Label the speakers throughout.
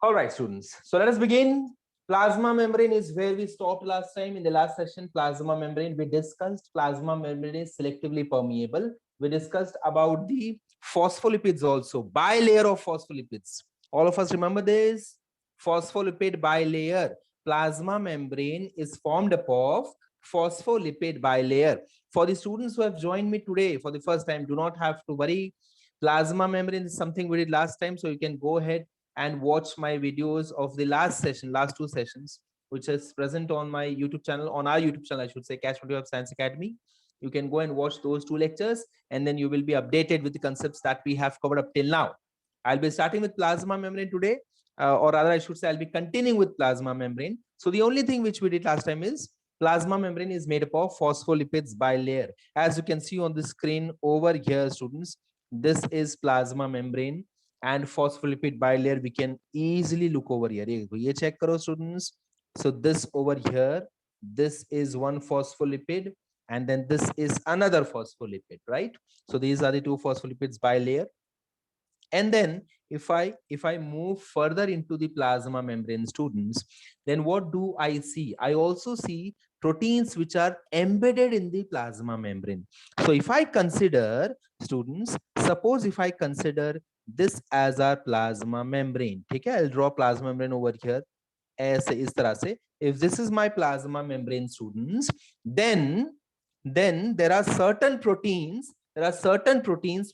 Speaker 1: All right, students. So let us begin. Plasma membrane is where we stopped last time. In the last session, plasma membrane, we discussed plasma membrane is selectively permeable. We discussed about the phospholipids also, bilayer of phospholipids. All of us remember this? Phospholipid bilayer. Plasma membrane is formed up of phospholipid bilayer. For the students who have joined me today for the first time, do not have to worry. Plasma membrane is something we did last time, so you can go ahead and watch my videos of the last two sessions, which is present on my YouTube channel, on our YouTube channel, I should say, Cash Motive Science Academy. You can go and watch those two lectures, and then you will be updated with the concepts that we have covered up till now. I'll be starting with plasma membrane today, or rather I should say I'll be continuing with plasma membrane. So the only thing which we did last time is plasma membrane is made up of phospholipids bilayer. As you can see on the screen over here, students, this is plasma membrane and phospholipid bilayer. We can easily look over here. Ye check karo, students. So this over here, this is one phospholipid, and then this is another phospholipid, right? So these are the two phospholipids bilayer. And then if I move further into the plasma membrane, students, then what do I see? I also see proteins which are embedded in the plasma membrane. So if I consider, students, suppose if I consider this as our plasma membrane, okay, I'll draw plasma membrane over here. ऐसे इस तरह से. If this is my plasma membrane, students, then there are certain proteins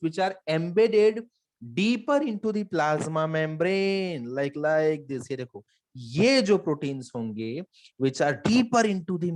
Speaker 1: which are embedded deeper into the plasma membrane, like this. ये देखो, ये जो proteins होंगे which are deeper into the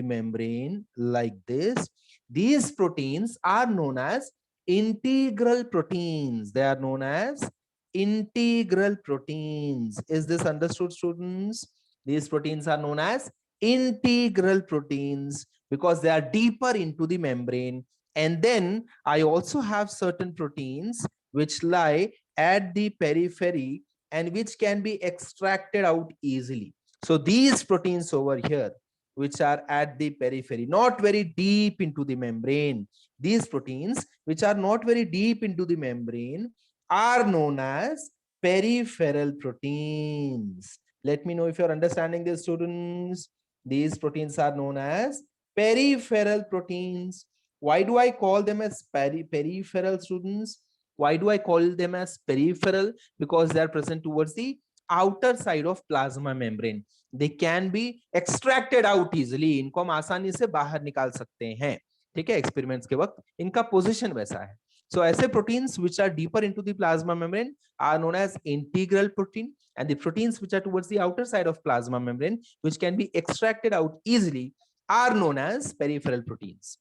Speaker 1: membrane, like this, these proteins are known as integral proteins. They are known as integral proteins. Is this understood, students? These proteins are known as integral proteins because they are deeper into the membrane. And then I also have certain proteins which lie at the periphery and which can be extracted out easily. So these proteins over here, which are at the periphery, not very deep into the membrane, these proteins which are not very deep into the membrane are known as peripheral proteins. Let me know if you're understanding this, students. These proteins are known as peripheral proteins. Why do I call them as peripheral, students? Why do I call them as peripheral? Because they are present towards the outer side of plasma membrane. They can be extracted out easily. इनको हम आसानी से बाहर निकाल सकते हैं. ठीक है, एक्सपेरिमेंट्स के वक्त इनका पोजीशन वैसा है. So ऐसे proteins which are deeper into the plasma membrane are known as integral protein, and the proteins which are towards the outer side of plasma membrane, which can be extracted out easily, are known as peripheral proteins.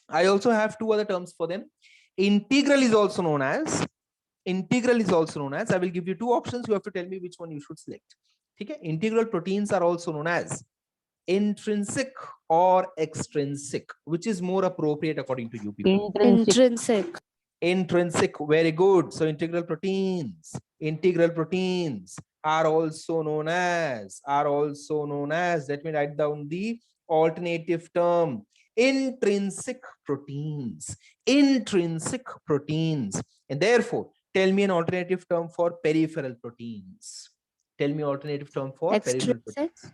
Speaker 1: I also have two other terms for them. Integral is also known as, I will give you two options. You have to tell me which one you should select. Okay? Integral proteins are also known as intrinsic or extrinsic. Which is more appropriate according to you people? Intrinsic. Very good. So integral proteins are also known as, let me write down the alternative term, intrinsic proteins. And therefore tell me an alternative term for peripheral proteins. Tell me alternative term for peripheral proteins.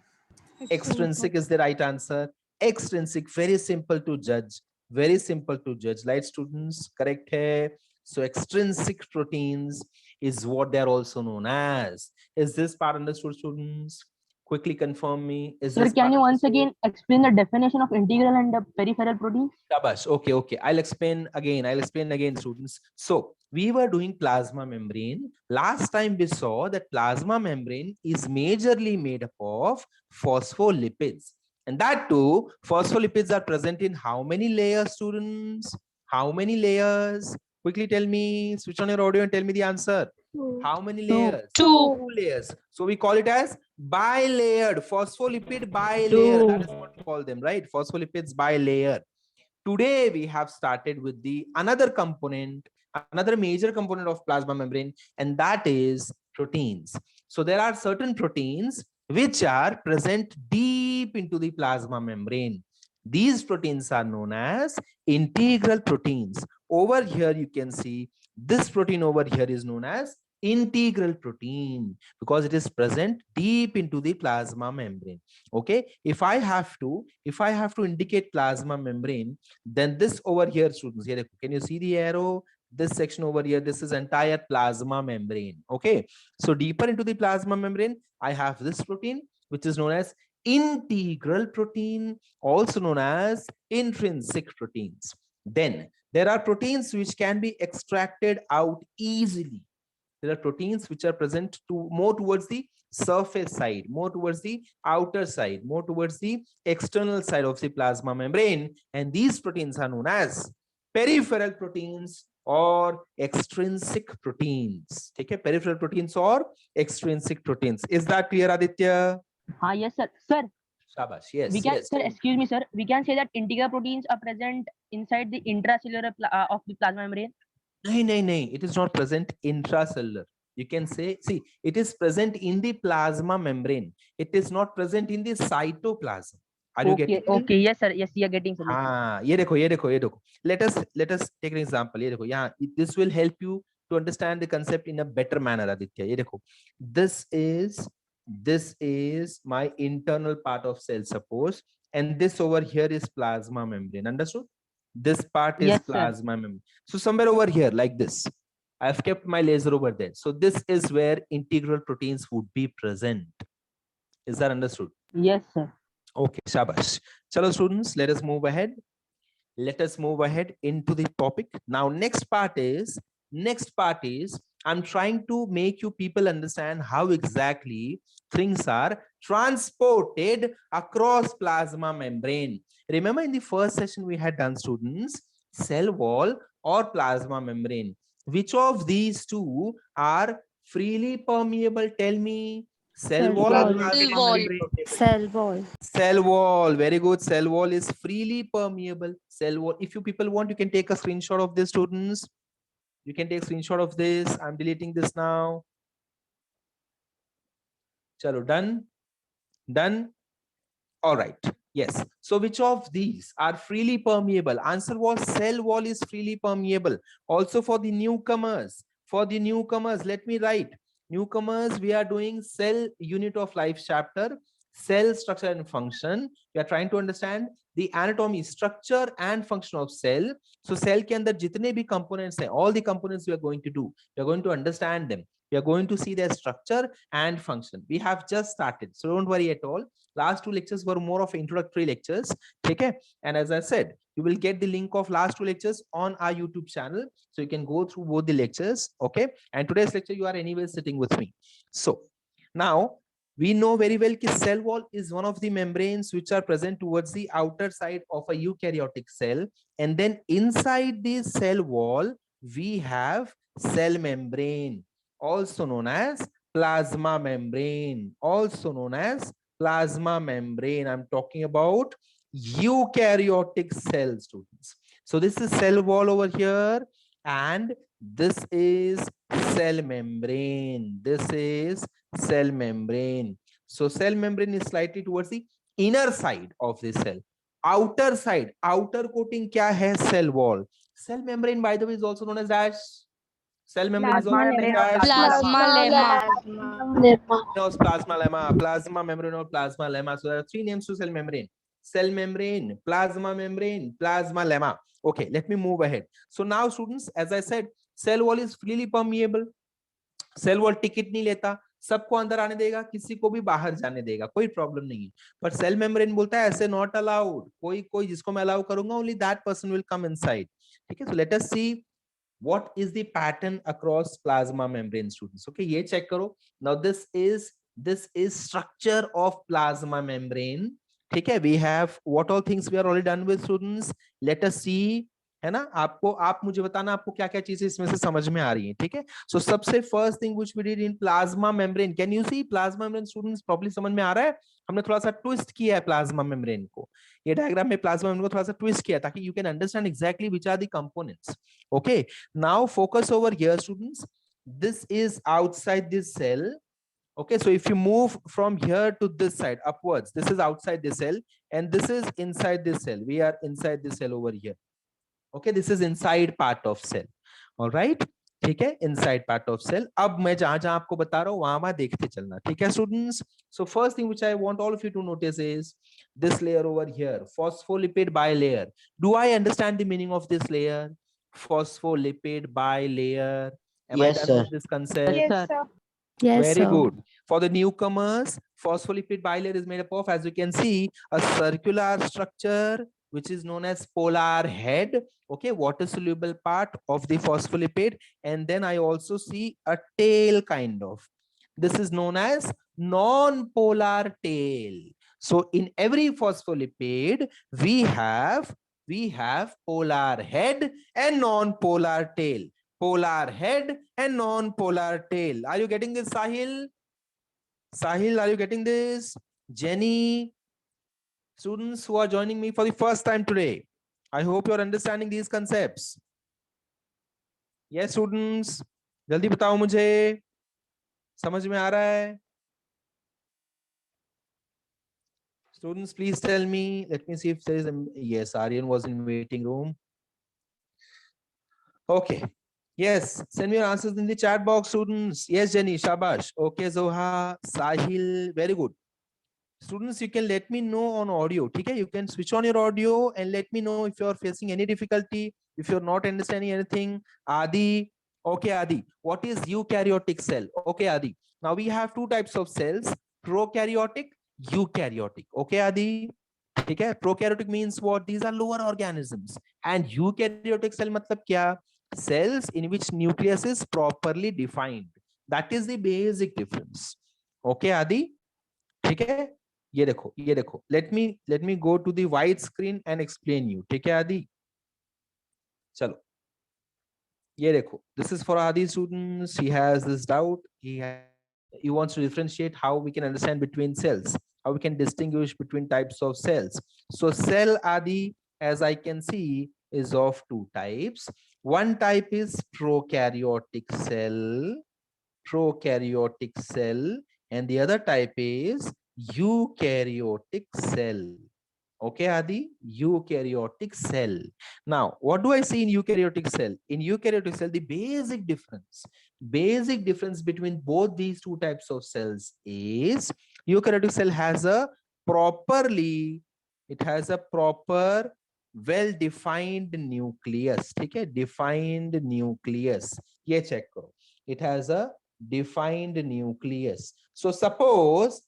Speaker 1: Extrinsic is the right answer. Extrinsic, very simple to judge. Light students, correct hai. So extrinsic proteins is what they are also known as. Is this part understood, students? Quickly confirm me.
Speaker 2: Sir, can you once again explain the definition of integral and peripheral proteins?
Speaker 1: Shabash. Okay. I'll explain again, students. So we were doing plasma membrane. Last time we saw that plasma membrane is majorly made up of phospholipids. And that too, phospholipids are present in how many layers, students? How many layers? Quickly tell me, switch on your audio and tell me the answer. How many layers? Two layers. So we call it as bilayered, phospholipid bilayer. That is what we call them, right? Phospholipids bilayer. Today we have started with the another major component of plasma membrane, and that is proteins. So there are certain proteins which are present deep into the plasma membrane. These proteins are known as integral proteins. Over here you can see this protein over here is known as integral protein, because it is present deep into the plasma membrane. Okay, if I have to indicate plasma membrane, then this over here, students, here, can you see the arrow? This section over here, this is entire plasma membrane. Okay, so deeper into the plasma membrane, I have this protein, which is known as integral protein, also known as intrinsic proteins. Then there are proteins which can be extracted out easily. There are proteins which are present to more towards the surface side, more towards the outer side, more towards the external side of the plasma membrane, and these proteins are known as peripheral proteins or extrinsic proteins. Okay, peripheral proteins or extrinsic proteins. Is that clear, Aditya?
Speaker 2: Yes, sir. Sir,
Speaker 1: Shabash. Yes,
Speaker 2: we can,
Speaker 1: yes.
Speaker 2: sir, excuse me, sir. We can say that integral proteins are present inside the intracellular of the plasma membrane.
Speaker 1: No, it is not present intracellular. You can say, see, it is present in the plasma membrane. It is not present in the cytoplasm. Are you getting me?
Speaker 2: Okay, yes, sir. Yes, you are getting, sir.
Speaker 1: हाँ, ये देखो. Let us take an example. ये देखो, यहाँ, this will help you to understand the concept in a better manner, Aditya. ये देखो, this is my internal part of cell, suppose, and this over here is plasma membrane. Understood? This part is
Speaker 2: Yes, sir.
Speaker 1: plasma membrane. So somewhere over here, like this, I've kept my laser over there. So this is where integral proteins would be present. Is that understood?
Speaker 2: Yes, sir.
Speaker 1: Okay, shabash. Chalo students, let us move ahead. Let us move ahead into the topic. Now, next part is I'm trying to make you people understand how exactly things are transported across plasma membrane. Remember in the first session we had done, students, cell wall or plasma membrane. Which of these two are freely permeable? Tell me. Cell wall or plasma membrane?
Speaker 3: Cell wall.
Speaker 1: Cell wall. Very good. Cell wall is freely permeable. Cell wall. If you people want, you can take a screenshot of this, students. You can take a screenshot of this. I'm deleting this now. Chalo, done. Done. All right. Yes. So which of these are freely permeable? Answer was cell wall is freely permeable. Also for the newcomers. For the newcomers, let me write. Newcomers, we are doing cell unit of life chapter, cell structure and function. We are trying to understand the anatomy, structure and function of cell. So cell के अंदर जितने भी components हैं, all the components we are going to do. We are going to understand them. We are going to see their structure and function. We have just started, so don't worry at all. Last two lectures were more of introductory lectures. Okay, and as I said, you will get the link of last two lectures on our YouTube channel, so you can go through both the lectures. Okay, and today's lecture you are anyway sitting with me. So now we know very well that cell wall is one of the membranes which are present towards the outer side of a eukaryotic cell, and then inside the cell wall we have cell membrane, also known as plasma membrane, also known as plasma membrane. I'm talking about eukaryotic cell, students. So this is cell wall over here, and this is cell membrane. This is cell membrane. So cell membrane is slightly towards the inner side of the cell. Outer side, outer coating kya hai? Cell wall. Cell membrane, by the way, is also known as dash. Cell membrane is also known as dash.
Speaker 3: Plasma lemma.
Speaker 1: Plasma lemma, plasma membrane or plasma lemma. So there are three names to cell membrane: cell membrane, plasma lemma. Okay, let me move ahead. So now, students, as I said, cell wall is freely permeable. Cell wall ticket नहीं लेता, सबको अंदर आने देगा, किसी को भी बाहर जाने देगा, कोई प्रॉब्लम नहीं है. पर सेल मेम्ब्रेन बोलता है ऐसे नॉट अलाउड, कोई जिसको मैं अलाउ करूंगा, only that person will come inside. ठीक है, so let us see what is the pattern across plasma membrane, students. Okay, ये check करो. Now this is structure of plasma membrane. ठीक है, we have what all things we are already done with, students. Let us see, है ना, आप मुझे बताना आपको क्या क्या चीजें इसमें से समझ में आ रही हैं. ठीक है, so सबसे first thing which we did in plasma membrane, can you see plasma membrane, students? Properly समझ में आ रहा है? हमने थोड़ा सा ट्विस्ट किया है प्लाज्मा मेम्ब्रेन को. ये डायग्राम में प्लाज्मा मेम्ब्रेन को थोड़ा सा ट्विस्ट किया ताकि you can understand exactly which are the components. Okay, now focus over here, students. This is outside this cell. Okay, so if you move from here to this side upwards, this is outside the cell and this is inside this cell. We are inside the cell over here. Okay, this is inside part of cell. All right, ठीक है, inside part of cell. अब मैं जहां जहां आपको बता रहा हूँ वहां वहां देखते चलना, ठीक है students. So first thing which I want all of you to notice is this layer over here, phospholipid bilayer. Do I understand the meaning of this layer? Phospholipid bilayer. Am I
Speaker 4: Yes,
Speaker 1: done
Speaker 4: sir.
Speaker 1: with this concept?
Speaker 3: Yes, sir. Yes,
Speaker 1: Very
Speaker 3: sir.
Speaker 1: good. For the newcomers, phospholipid bilayer is made up of, as you can see, a circular structure which is known as polar head. Okay, water soluble part of the phospholipid, and then I also see a tail kind of. This is known as non-polar tail. So in every phospholipid, we have polar head and non-polar tail. Polar head and non-polar tail. Are you getting this, Sahil? Sahil, are you getting this? Jenny, students who are joining me for the first time today, I hope you are understanding these concepts. Yes, students, जल्दी बताओ मुझे, समझ में आ रहा है? Students, please tell me. Let me see if there is a, yes, Aryan was in waiting room. Okay. Yes, send me your answers in the chat box, students. Yes, Jenny, shabash. Okay, Zoha, Sahil, very good. Students, you can let me know on audio. Okay, you can switch on your audio and let me know if you're facing any difficulty, if you're not understanding anything. Adi, okay, Adi, what is eukaryotic cell? Okay, Adi, now we have two types of cells, prokaryotic, eukaryotic. Okay, Adi, okay, prokaryotic means what? These are lower organisms. And eukaryotic cell matlab kya? Cells in which nucleus is properly defined. That is the basic difference. Okay, Adi, ठीक है, ये देखो, let me go to the white screen and explain you. ठीक है आदि, चलो ये देखो, this is for Adi students. He has this doubt, he wants to differentiate how we can understand between cells, how we can distinguish between types of cells. So cell, Adi, as I can see, is of two types. One type is prokaryotic cell, and the other type is eukaryotic cell. Okay, Adi, eukaryotic cell. Now, what do I see in eukaryotic cell? In eukaryotic cell, the basic difference between both these two types of cells is eukaryotic cell has a proper well-defined nucleus. ठीक है, defined nucleus. ये check करो. It has a defined nucleus. So suppose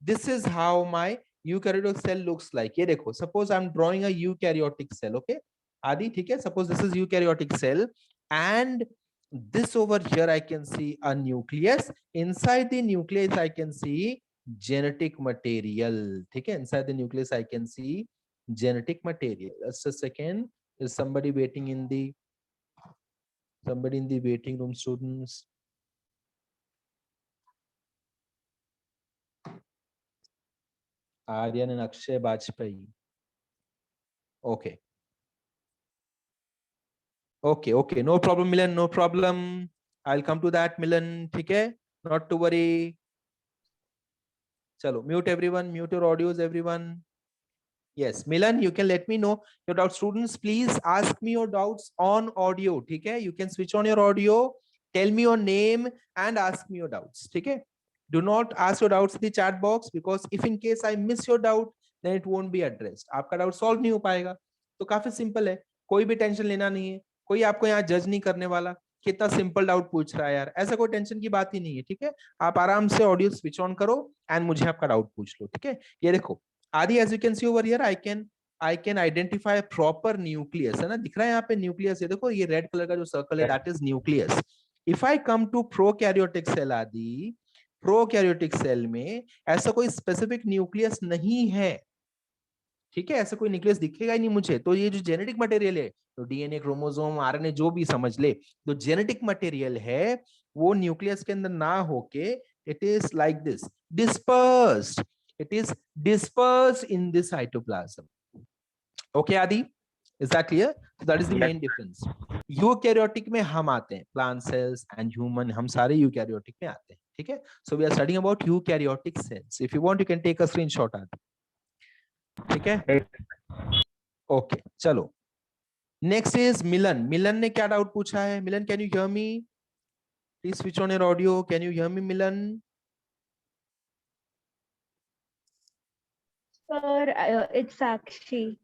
Speaker 1: this is how my eukaryotic cell looks like. ये देखो, suppose I'm drawing a eukaryotic cell. Okay, Adi, ठीक है, suppose this is eukaryotic cell, and this over here I can see a nucleus. Inside the nucleus I can see genetic material. ठीक है, inside the nucleus I can see genetic material. Just a second, is somebody waiting in the waiting room, students? Aryan and Akshay Bajpayee. Okay, no problem, Milan, no problem. I'll come to that, Milan. ठीक है, not to worry. चलो, mute everyone, mute your audios, everyone. Yes, Milan, you can let me know your doubts. Students, please ask me your doubts on audio. ठीक है, you can switch on your audio, tell me your name and ask me your doubts. ठीक है, do not ask your doubts in the chat box, because if in case I miss your doubt, then it won't be addressed. आपका doubt solve नहीं हो पाएगा. तो काफी simple है, कोई भी टेंशन लेना नहीं है, कोई आपको यहाँ जज नहीं करने वाला. कितना सिंपल डाउट पूछ रहा है यार, ऐसा कोई टेंशन की बात ही नहीं है. ठीक है, आप आराम से ऑडियो स्विच ऑन करो एंड मुझे आपका डाउट पूछ लो. ठीक है, ये देखो Adi, as you can see over here, I can identify a proper nucleus. है ना, दिख रहा है यहाँ पे nucleus. ये देखो, ये red color का जो circle है, that is nucleus. If I come to prokaryotic cell, Adi, prokaryotic cell में ऐसा कोई specific nucleus नहीं है. ठीक है, ऐसा कोई न्यूक्लियस दिखेगा ही नहीं मुझे. तो ये जो जेनेटिक मटेरियल है, तो डीएनए, क्रोमोसोम, आरएनए, जो भी समझ ले, तो जेनेटिक मटेरियल है वो न्यूक्लियस के अंदर ना होके it is like this, dispersed. It is dispersed in the cytoplasm. Okay, Adi, is that clear? So that is the main difference. Eukaryotic में हम आते हैं, plant cells and human, हम सारे eukaryotic में आते हैं. ठीक है, so we are studying about eukaryotic cells. If you want, you can take a screenshot, Adi. ठीक है, okay, चलो Next is Milan. Milan ने क्या doubt पूछा है? Milan, can you hear me? Please switch on your audio. Can you hear me, Milan?
Speaker 3: Sir, it's Sakshi.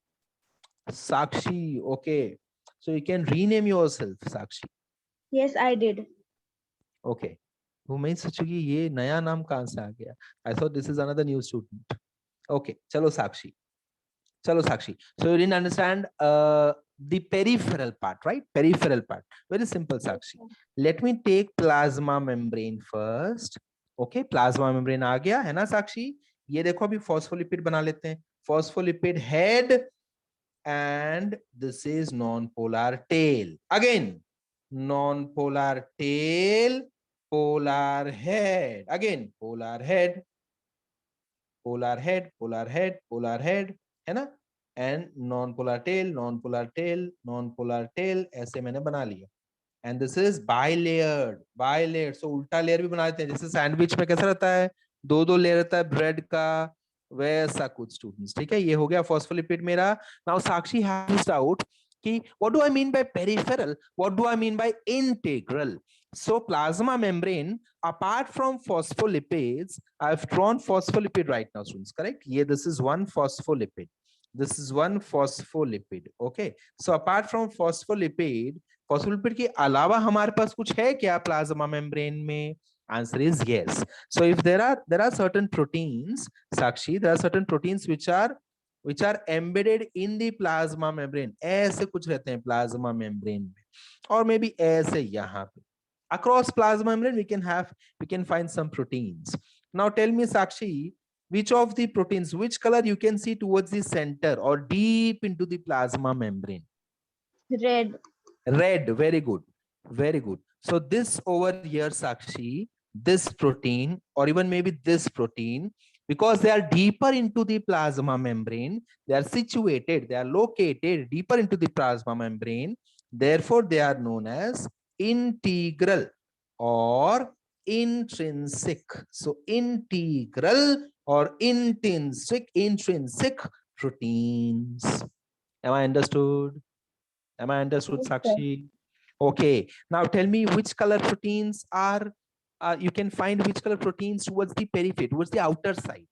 Speaker 1: Sakshi. Okay. So you can rename yourself, Sakshi.
Speaker 3: Yes, I did.
Speaker 1: Okay. वो मैं सोचूंगी ये नया नाम कहाँ से आ गया? I thought this is another new student. Okay. चलो Sakshi. Chalo Sakshi. So you didn't understand the peripheral part, right? Peripheral part. Very simple, Sakshi. Let me take plasma membrane first. Okay, plasma membrane आ गया है ना Sakshi? ये देखो अभी phospholipid बना लेते हैं. Phospholipid head and this is non-polar tail. Again, non-polar tail, polar head. Again, polar head, polar head, polar head, polar head. है ना and non polar tail non polar tail non polar tail ऐसे मैंने बना लिया and this is बाइलेयर्ड सो उल्टा layer भी बना लेते हैं जैसे सैंडविच में कैसा रहता है दो दो लेयर रहता है ब्रेड का वैसा कुछ स्टूडेंट्स ठीक है ये हो गया फॉस्फोलिपिड मेरा नाउ साक्षी हैज डाउट कि what do I mean by peripheral what do I mean by integral so plasma membrane apart from phospholipids I've drawn phospholipid right now students correct yeah this is one phospholipid okay so apart from phospholipid के अलावा हमारे पास कुछ है क्या plasma membrane में answer is yes so if there are certain proteins Sakshi there are certain proteins which are embedded in the plasma membrane ऐसे कुछ रहते हैं प्लाज्मा मेम्ब्रेन में और मे बी ऐसे यहाँ पे across plasma membrane we can find some proteins now tell me Sakshi which of the proteins which color you can see towards the center or deep into the plasma membrane red very good so this over here Sakshi this protein or even maybe this protein because they are deeper into the plasma membrane they are situated they are located deeper into the plasma membrane therefore they are known as integral or intrinsic so integral or intrinsic proteins am I understood yes, Sakshi okay now tell me which color proteins are you can find which color proteins towards the periphery towards the outer side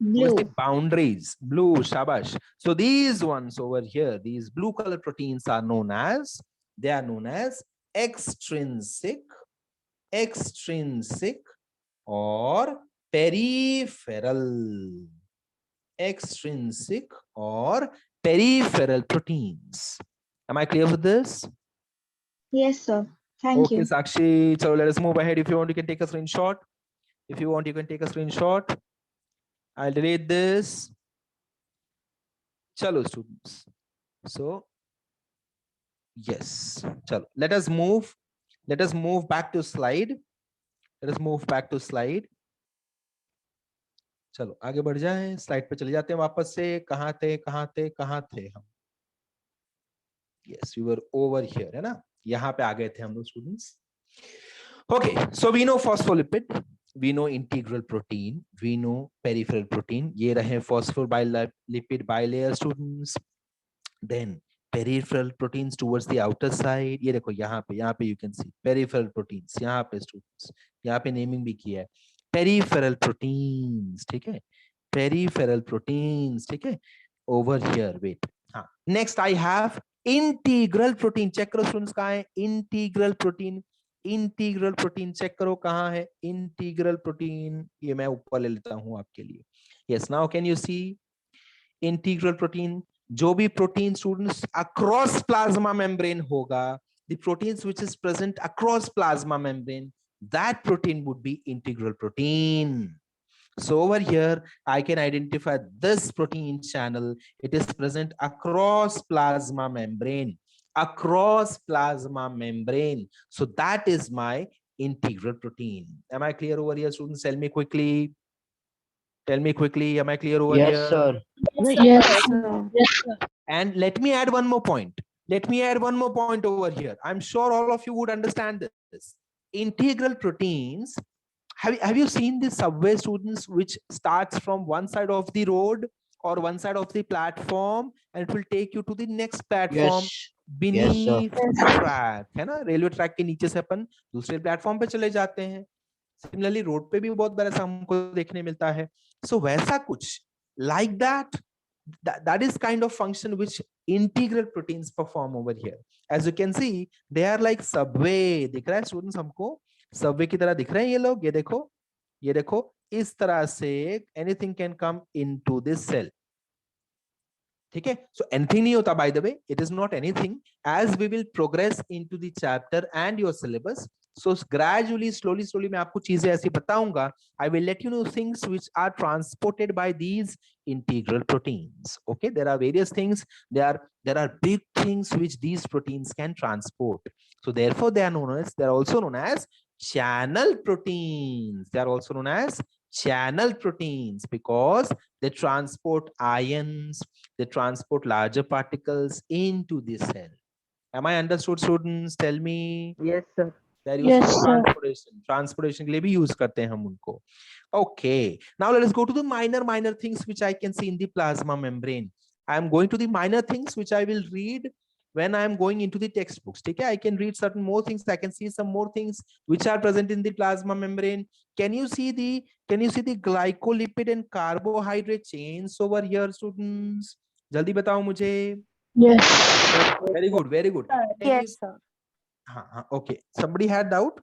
Speaker 1: towards the boundaries blue shabash so these ones over here these blue color proteins are known as extrinsic or peripheral proteins am I clear with this
Speaker 3: Yes, sir. Thank you.
Speaker 1: Okay Sakshi so let us move ahead if you want you can take a screenshot if you want you can take a screenshot I'll delete this chalo students so yes chalo let us move back to slide चलो आगे बढ़ जाएं slide पे चले जाते हैं वापस से कहां थे हम yes we were over here है ना यहाँ पे आ गए थे हम लोग students okay so we know phospholipid we know integral protein we know peripheral protein ये रहे phospholipid bilayer students then peripheral proteins towards the outer side ये देखो यहाँ पे you can see peripheral proteins यहाँ पे students यहाँ पे naming भी किया है peripheral proteins ठीक है peripheral proteins ठीक है over here wait हाँ next I have integral protein check करो students कहाँ है integral protein check करो कहाँ है integral protein ये मैं ऊपर ले लेता हूँ आपके लिए yes now can you see integral protein जो भी protein students across plasma membrane होगा the proteins which is present across plasma membrane that protein would be integral protein so over here I can identify this protein channel it is present across plasma membrane so that is my integral protein am I clear over here students tell me quickly am I clear over here
Speaker 4: sir.
Speaker 3: Yes, sir.
Speaker 1: and let me add one more point over here I'm sure all of you would understand this integral proteins have you seen the subway students which starts from one side of the road or one side of the platform, and it will take you to the next platform
Speaker 4: Yes.
Speaker 1: beneath the track, है ना? Railway track के नीचे से अपन दूसरे platform पे चले जाते हैं. सिमिलरली रोड पे भी बहुत बार ऐसा हमको देखने मिलता है. सो वैसा कुछ like that is kind of function which integral proteins perform over here. As you can see, they are like subway. दिख रहा है स्टूडेंट्स हमको? सबवे की तरह दिख रहे हैं ये लोग. ये देखो इस तरह से anything can come into this cell. ठीक है? So anything नहीं होता, by the way. It is not anything. As we will progress into the chapter and your syllabus, so gradually, slowly मैं आपको चीजें ऐसी बताऊंगा. I will let you know things which are transported by these integral proteins. Okay, there are various things. There are big things which these proteins can transport. So therefore, they are also known as channel proteins. They are also known as channel proteins because they transport ions, they transport larger particles into the cell. Am I understood, students? Tell me.
Speaker 2: Yes, sir.
Speaker 1: They are used
Speaker 3: Yes,
Speaker 1: for
Speaker 3: sir.
Speaker 1: transportation के लिए भी use करते हैं हम उनको. Okay. Now let us go to the minor things which I can see in the plasma membrane. I am going to the minor things which I will read when I am going into the textbooks. Okay, I can read certain more things. I can see some more things which are present in the plasma membrane. Can you see the glycolipid and carbohydrate chains over here, students? जल्दी बताओ मुझे.
Speaker 3: Yes.
Speaker 1: Very good, very good.
Speaker 3: Yes, sir.
Speaker 1: Okay. Somebody had doubt?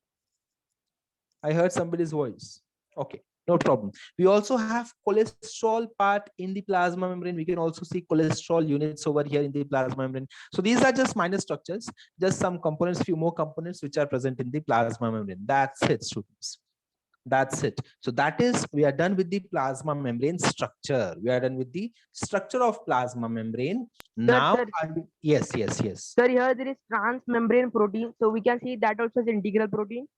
Speaker 1: I heard somebody's voice. Okay, no problem. We also have cholesterol part in the plasma membrane. We can also see cholesterol units over here in the plasma membrane. So these are just minor structures, just some components, few more components which are present in the plasma membrane. That's it, students. That's it. So that is, we are done with the plasma membrane structure. We are done with the structure of plasma membrane. Now,
Speaker 2: sir.
Speaker 1: yes.
Speaker 2: Sir, here there is transmembrane protein. So we can see that also is integral protein.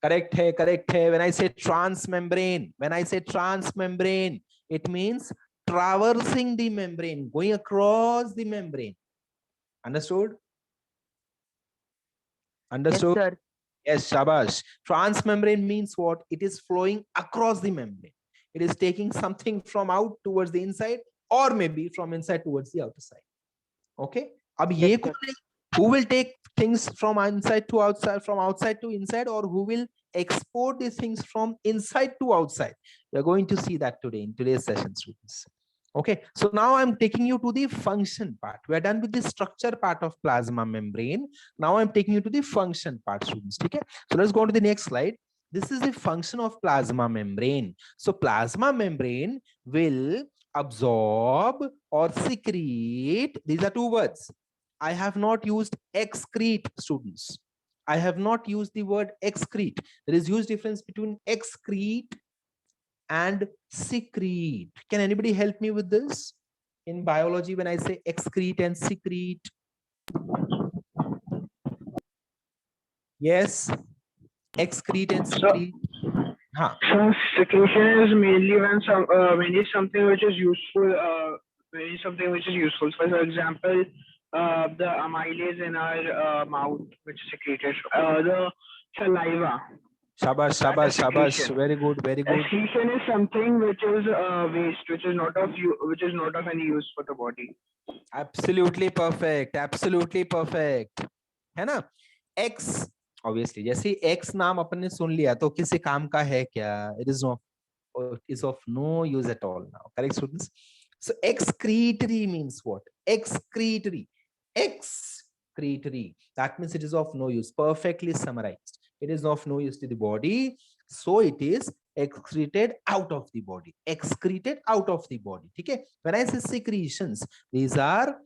Speaker 1: Correct hai. When I say transmembrane, it means traversing the membrane, going across the membrane. Understood? Understood?
Speaker 2: Yes, sir.
Speaker 1: Yes, shabash. Transmembrane means what? It is flowing across the membrane. It is taking something from out towards the inside, or maybe from inside towards the outer side. Okay? Ab ye who will take things from inside to outside, from outside to inside, or who will export these things from inside to outside? We are going to see that today in today's session, students. Okay, so now I'm taking you to the function part. We are done with the structure part of plasma membrane. Now I'm taking you to the function part, students. Okay, so let's go to the next slide. This is the function of plasma membrane. So plasma membrane will absorb or secrete. These are two words. I have not used excrete, students. I have not used the word excrete. There is huge difference between excrete and secrete. Can anybody help me with this? In biology, when I say excrete and secrete. Yes. Excrete and secrete.
Speaker 4: So secretion is mainly when something which is useful, For example, the amylase in our mouth, which is secreted. The saliva.
Speaker 1: Shabash. Very good.
Speaker 4: Excretion is something which is waste, which is not of any use for the body.
Speaker 1: Absolutely perfect. है ना? X obviously जैसे X नाम अपन ने सुन लिया तो किसी काम का है क्या? It is of no use at all now. Correct, students? So excretory means what? Excretory. That means it is of no use. Perfectly summarized. It is of no use to the body, so it is excreted out of the body. Okay? When I say secretions, these are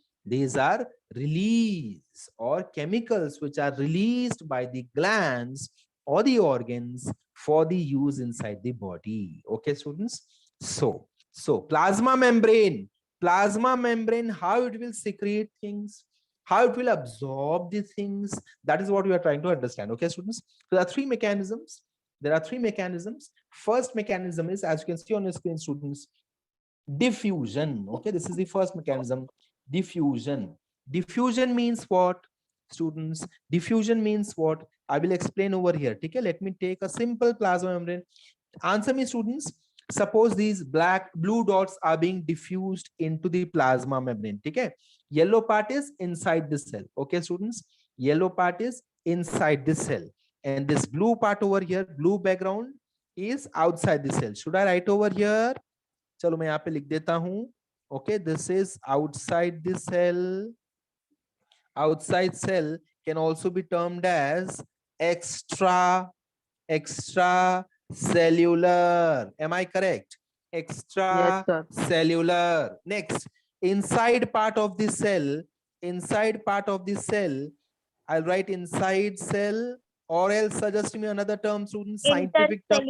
Speaker 1: release or chemicals which are released by the glands or the organs for the use inside the body. Okay, students? So plasma membrane, how it will secrete things, how it will absorb the things, that is what we are trying to understand. Okay, students? So there are three mechanisms. First mechanism is, as you can see on your screen, students, diffusion. Okay, this is the first mechanism. Diffusion means what, students? Diffusion means what? I will explain over here. Okay, let me take a simple plasma membrane. Answer me, students. Suppose these blue dots are being diffused into the plasma membrane. Okay, yellow part is inside the cell. Okay, students, yellow part is inside the cell, and this blue part over here, blue background, is outside the cell. Should I write over here? चलो मैं यहाँ पे लिख देता हूँ. Okay, this is outside the cell. Outside cell can also be termed as extracellular. Am I correct? Extracellular. Next, inside part of the cell. Inside part of the cell, I'll write inside cell, or else suggest me another term, students. Scientific term.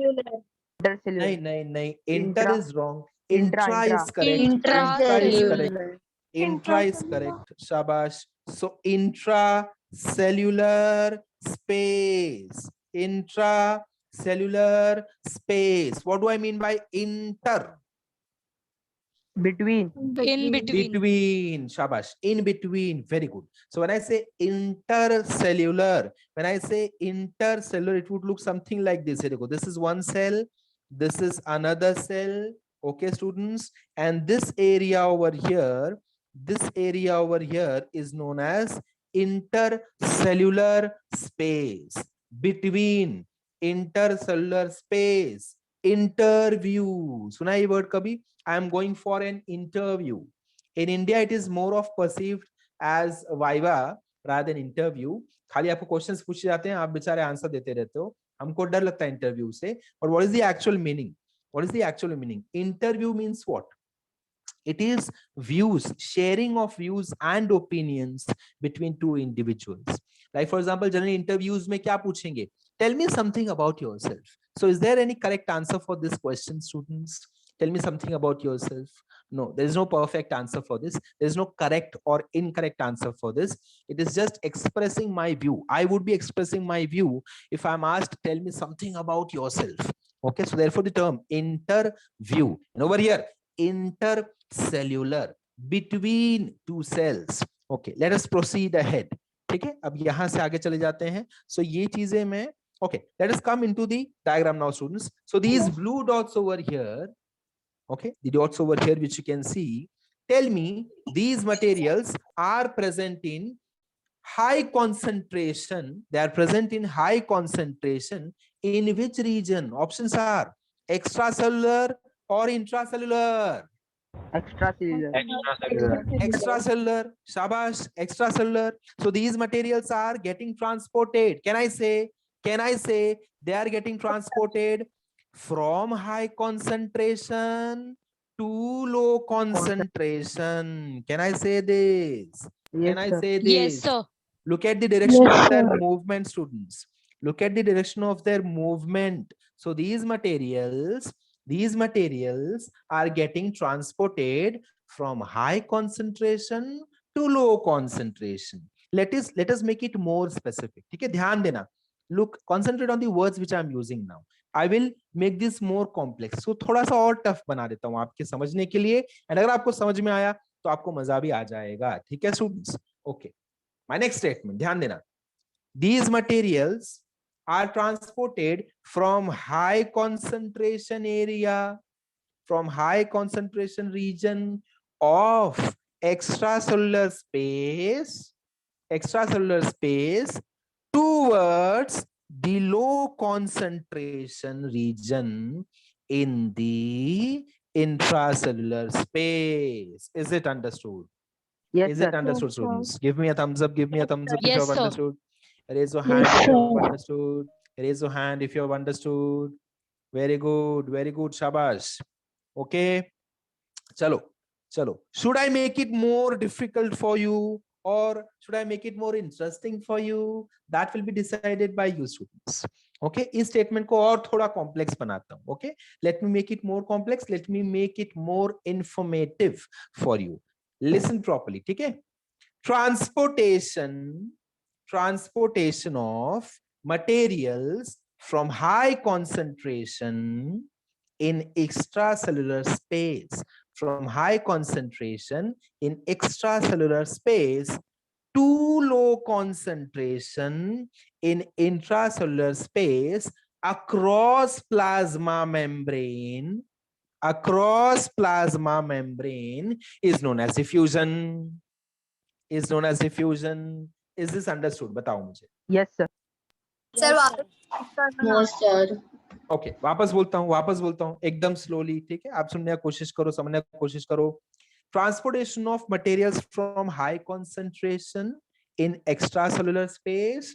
Speaker 2: Intercellular.
Speaker 1: Nahi. Inter
Speaker 2: Intra.
Speaker 1: is wrong.
Speaker 2: Intra.
Speaker 1: Is correct.
Speaker 3: Intracellular.
Speaker 1: Intra is correct. Shabash. So intracellular space. Intracellular space. What do I mean by inter?
Speaker 2: Between.
Speaker 3: In between.
Speaker 1: Between. Shabash. In between. Very good. So when I say intercellular, it would look something like this. Here you go. This is one cell. This is another cell. Okay, students. And this area over here is known as intercellular space. Between. Intercellular space. Interview. Suna ye word kabhi? I am going for an interview. In India, it is more of perceived as viva rather than interview. खाली आपको questions पूछे जाते हैं, आप बेचारे answer देते रहते हो. हमको डर लगता है इंटरव्यू से. और what is the actual meaning? Interview means what? It is views, sharing of views and opinions between two individuals. Like for example, generally interviews में क्या पूछेंगे? Tell me something about yourself. So is there any correct answer for this question, students? Tell me something about yourself. No, there is no perfect answer for this. There is no correct or incorrect answer for this. It is just expressing my view. I would be expressing my view if I'm asked, tell me something about yourself. Okay, so therefore the term interview. And over here, intercellular, between two cells. Okay, let us proceed ahead. ठीक है, अब यहाँ से आगे चले जाते हैं. So ये चीजें मैं, okay, let us come into the diagram now, students. So these blue dots over here, okay, the dots over here which you can see, tell me these materials are present in high concentration. They are present in high concentration in which region? Options are extracellular or intracellular.
Speaker 2: Extracellular.
Speaker 1: Extracellular. Shabash. Extracellular. So these materials are getting transported. Can I say they are getting transported from high concentration to low concentration? Can I say this? Can I say this?
Speaker 3: Yes, sir.
Speaker 1: Look at the direction
Speaker 3: Yes,
Speaker 1: of their
Speaker 3: sir.
Speaker 1: movement, students. Look at the direction of their movement. So these materials are getting transported from high concentration to low concentration. Let us make it more specific. ठीक है, ध्यान देना. Look, concentrate on the words which I am using now. I will make this more complex. So थोड़ा सा और tough बना देता हूँ आपके समझने के लिए. And अगर आपको समझ में आया तो आपको मजा भी आ जाएगा. ठीक है students? Okay. My next statement, ध्यान देना. These materials are transported from high concentration area, from high concentration region of extracellular space towards the low concentration region in the intracellular space. Is it understood?
Speaker 2: Yes,
Speaker 1: Is
Speaker 2: sir.
Speaker 1: it understood,
Speaker 3: Yes, sir.
Speaker 1: students? Give me a thumbs up. Give me a thumbs up if you
Speaker 3: Yes,
Speaker 1: have
Speaker 3: sir.
Speaker 1: understood. Raise your hand
Speaker 3: Yes,
Speaker 1: if you have
Speaker 3: sir.
Speaker 1: understood. Raise your hand if you have understood. Very good. Very good. Shabash. Okay. Chalo. Should I make it more difficult for you or should I make it more interesting for you? That will be decided by you, students. Okay. इस statement को और थोड़ा complex बनाता हूँ. Okay. Let me make it more complex. Let me make it more informative for you. Listen properly. ठीक है? Transportation of materials from high concentration in extracellular space, from high concentration in extracellular space to low concentration in intracellular space across plasma membrane across plasma membrane is known as diffusion. Is known as diffusion. Is this understood? बताओ मुझे.
Speaker 2: Yes, sir.
Speaker 5: No, sir.
Speaker 1: Okay वापस बोलता हूँ एकदम slowly. ठीक है, आप सुनने की कोशिश करो, समझने की कोशिश करो. Transportation of materials from high concentration in extracellular space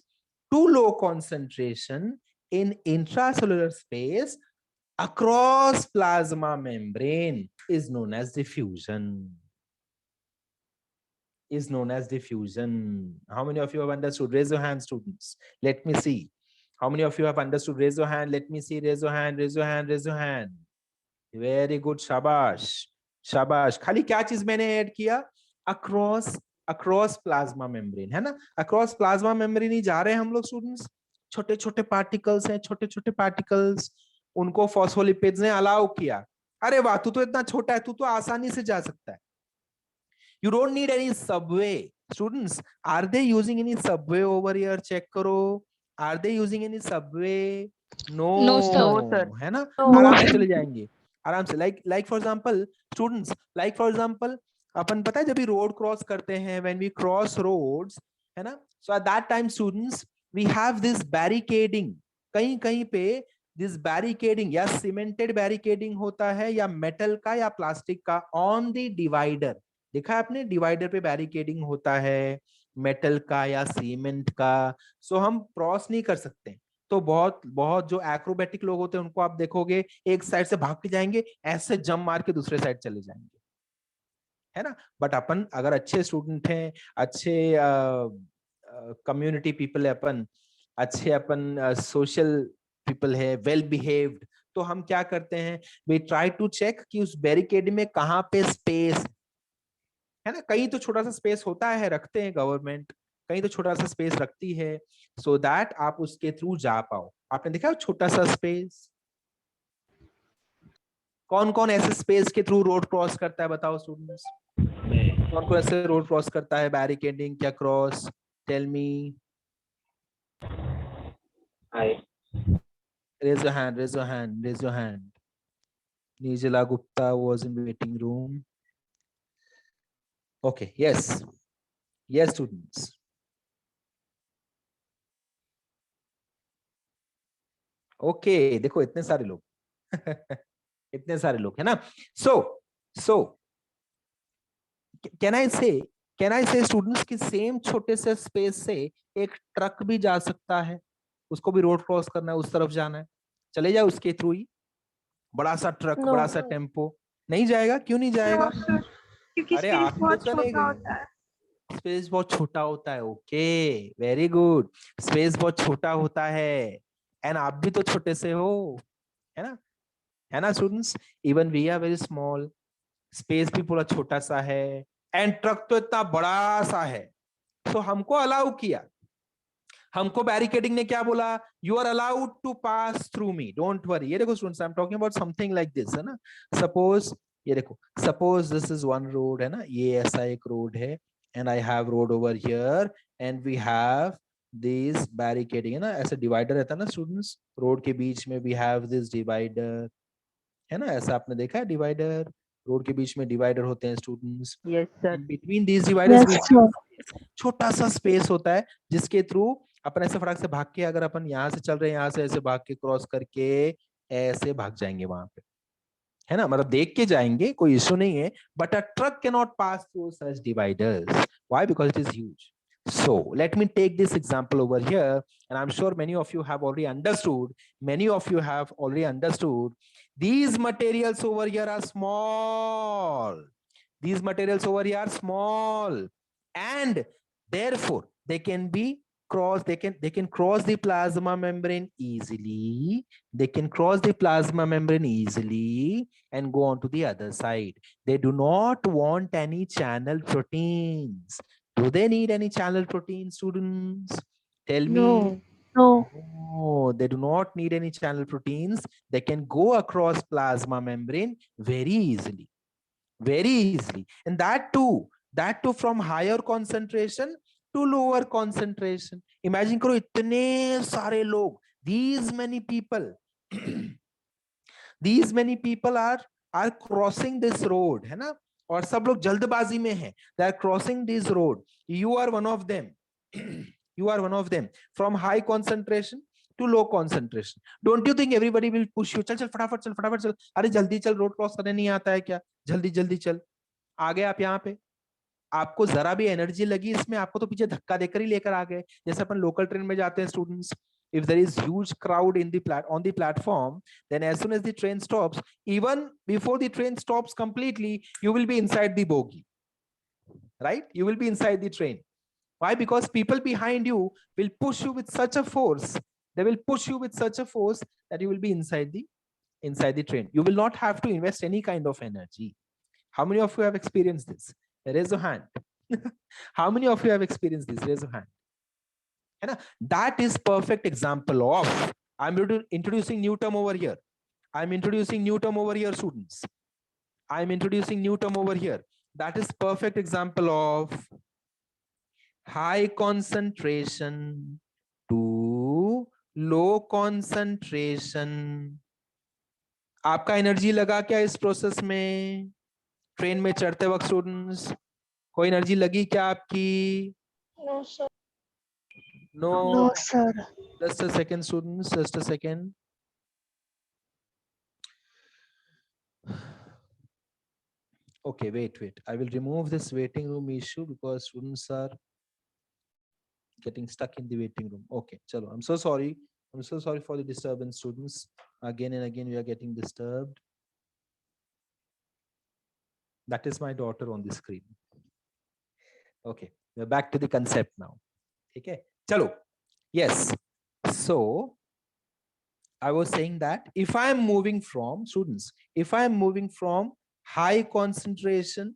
Speaker 1: to low concentration in intracellular space across plasma membrane is known as diffusion. Is known as diffusion. How many of you have understood? Raise your hand, students. Let me see. How many of you have understood? Raise your hand. Let me see. Raise your hand. Raise your hand. Raise your hand. Very good. Shabash. Shabash. खाली क्या चीज मैंने add किया? Across plasma membrane, है ना? Across plasma membrane ही जा रहे हैं हम लोग स्टूडेंट्स. छोटे छोटे पार्टिकल्स हैं, छोटे छोटे पार्टिकल्स, उनको फॉस्फोलिपिड्स ने अलाउ किया. अरे वाह, तू तो इतना छोटा है, तू तो आसानी से जा सकता है. You don't need any subway. Students, are they using any subway over here? Check करो. Are they using any subway? No.
Speaker 3: No, sir.
Speaker 2: No, sir.
Speaker 1: है ना? आराम से चले जाएंगे. आराम से. Like for example, students, like for example, अपन पता है जब भी रोड क्रॉस करते हैं, when we cross roads, है ना? So at that time, students, we have this barricading. कहीं कहीं पे this barricading या cemented barricading होता है या metal का या plastic का on the divider. देखा है आपने? डिवाइडर पे बैरिकेडिंग होता है मेटल का या सीमेंट का. सो हम क्रॉस नहीं कर सकते. तो बहुत बहुत जो एक्रोबैटिक लोग होते हैं उनको आप देखोगे एक साइड से भाग के जाएंगे, ऐसे जंप मार के दूसरे साइड चले जाएंगे, है ना? बट अपन अगर अच्छे स्टूडेंट हैं, अच्छे कम्युनिटी पीपल है, अपन अच्छे अपन सोशल पीपल है, वेल बिहेव्ड, तो हम क्या करते हैं? वी ट्राई टू चेक कि उस बैरिकेड में कहाँ पे स्पेस है ना. कहीं तो छोटा सा स्पेस होता है, रखते हैं गवर्नमेंट, कहीं तो छोटा सा स्पेस रखती है, सो दैट आप उसके थ्रू जा पाओ. आपने देखा छोटा सा स्पेस? कौन कौन ऐसे स्पेस के थ्रू रोड क्रॉस करता है बताओ स्टूडेंट्स? कौन कौन ऐसे रोड क्रॉस करता है बैरिकेडिंग क्या cross? Tell me. Raise your hand, raise your hand, raise your hand. Nijala Gupta was in waiting room. Okay, yes. Yes, students. Okay, देखो इतने सारे लोग इतने सारे लोग है ना. So can I say students कि सेम छोटे से स्पेस से एक ट्रक भी जा सकता है, उसको भी रोड क्रॉस करना है, उस तरफ जाना है, चले जाओ उसके थ्रू ही. बड़ा सा ट्रक, बड़ा सा टेम्पो नहीं जाएगा? क्यों नहीं जाएगा? अरे आप तो चले गए. स्पेस बहुत छोटा होता है. Okay, very good. स्पेस बहुत छोटा होता है एंड आप भी तो छोटे से हो, है ना? है ना students? Even we are very small. Space भी पूरा छोटा सा है एंड ट्रक तो इतना बड़ा सा है. तो हमको अलाउ किया, हमको बैरिकेडिंग ने क्या बोला? You are allowed to pass through me, don't worry. ये देखो students, I am talking about something like this, है ना? सपोज ये देखो, suppose this is one road, है ना? ये ऐसा एक रोड है and I have road over here and we have this barricading, है ना? ऐसे डिवाइडर रहता है ना स्टूडेंट्स, रोड के बीच में वी हैव दिस डिवाइडर, है ना? ऐसा आपने देखा है डिवाइडर? रोड के बीच में डिवाइडर होते हैं students.
Speaker 2: Yes, sir.
Speaker 1: Between these dividers छोटा सा स्पेस होता है जिसके थ्रू अपन ऐसे फटाक से भाग के, अगर अपन यहाँ से चल रहे हैं, यहाँ से ऐसे भाग के क्रॉस करके ऐसे भाग जाएंगे वहां पे, है ना? मतलब देख के जाएंगे, कोई इश्यू नहीं है. But a truck can not pass through such dividers. Why? Because it is huge. So let me take this example over here, and I'm sure many of you have already understood. Many of you have already understood. These materials over here are small. These materials over here are small, and therefore they can be crossed. They can cross the plasma membrane easily. They can cross the plasma membrane easily and go on to the other side. They do not want any channel proteins. Do they need any channel protein, students? Tell me.
Speaker 5: No.
Speaker 1: No, they do not need any channel proteins. They can go across plasma membrane very easily. Very easily. And that too from higher concentration to lower concentration. Imagine करो इतने सारे लोग, these many people these many people are are crossing this road, है ना, और सब लोग जल्दबाजी में हैं, they are crossing this road. You are one of them. You are one of them. From high concentration to low concentration. Don't you think everybody will push you? चल चल फटाफट चल, फटाफट चल, अरे जल्दी चल, रोड क्रॉस करने नहीं आता है क्या, जल्दी जल्दी चल. आ गए आप यहाँ पे, आपको जरा भी एनर्जी लगी इसमें, आपको तो पीछे धक्का देकर ही लेकर आ गए. जैसे अपन लोकल ट्रेन में जाते हैं students, if there is huge crowd in the on the platform, then as soon as the train stops, even before the train stops completely, you will be inside the bogie, right? You will be inside the train. Why? Because people behind you will push you with such a force, they will push you with such a force that you will be inside the train. You will not have to invest any kind of energy. How many of you have experienced this? Raise your hand. How many of you have experienced this? Raise your hand. That is perfect example of, I'm introducing new term over here. I'm introducing new term over here, students. I'm introducing new term over here. That is perfect example of high concentration to low concentration. आपका energy लगा क्या इस process में? Train में चढ़ते वक्त students, कोई energy लगी क्या आपकी?
Speaker 3: No, sir.
Speaker 1: No.
Speaker 3: No, sir.
Speaker 1: Just a second, students. Just a second. Okay, wait. I will remove this waiting room issue because students are getting stuck in the waiting room. Okay, chalo. I'm so sorry. I'm so sorry for the disturbance, students. Again and again, we are getting disturbed. That is my daughter on the screen. Okay, we're back to the concept now. Okay, chalo. Yes. So I was saying that if I am moving from, students, if I am moving from high concentration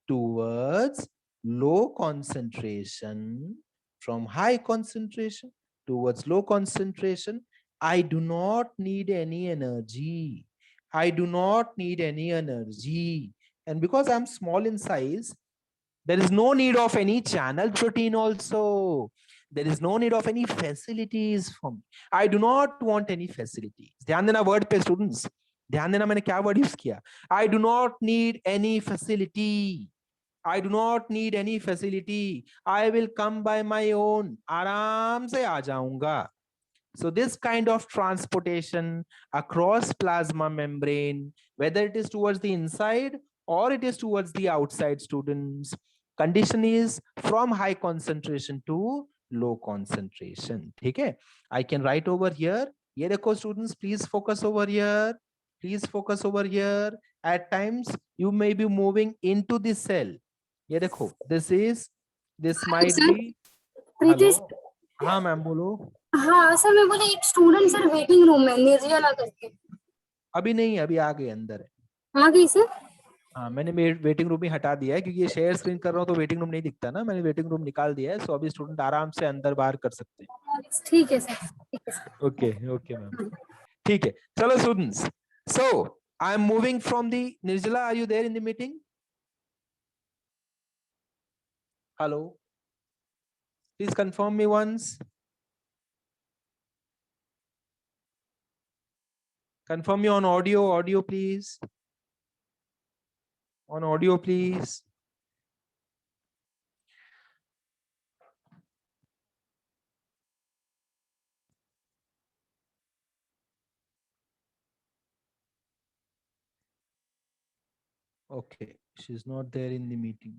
Speaker 1: towards low concentration, from high concentration towards low concentration, I do not need any energy. I do not need any energy. And because I'm small in size, there is no need of any channel protein also. There is no need of any facilities for me. I do not want any facilities. ध्यान देना word पे students. ध्यान देना मैंने क्या word use किया. I do not need any facility. I do not need any facility. I will come by my own. आराम से आ जाऊंगा. So this kind of transportation across plasma membrane, whether it is towards the inside or it is towards the outside, students, condition is from high concentration to low concentration. Okay, I can write over here. Ye dekho students, please focus over here. Please focus over here. At times you may be moving into the cell. Ye dekho, this might be.
Speaker 5: प्रीति
Speaker 1: हाँ ma'am बोलो.
Speaker 5: हाँ sir, मैं बोले एक student sir waiting room में निर्जला करके.
Speaker 1: अभी नहीं, अभी आ गए, अंदर है.
Speaker 5: आ गई सर?
Speaker 1: हाँ, मैंने वेटिंग रूम ही हटा दिया है क्योंकि ये शेयर स्क्रीन कर रहा हूँ तो वेटिंग रूम नहीं दिखता ना. मैंने वेटिंग रूम निकाल दिया है, सो अभी स्टूडेंट आराम से अंदर बाहर कर सकते हैं.
Speaker 5: ठीक है सर, ठीक है सर.
Speaker 1: ओके मैम, ठीक है. चलो students, so I am moving from the Nirjala. Are you there in the meeting? Hello, please confirm me once. Confirm me on audio please. On audio please. Okay, she's not there in the meeting.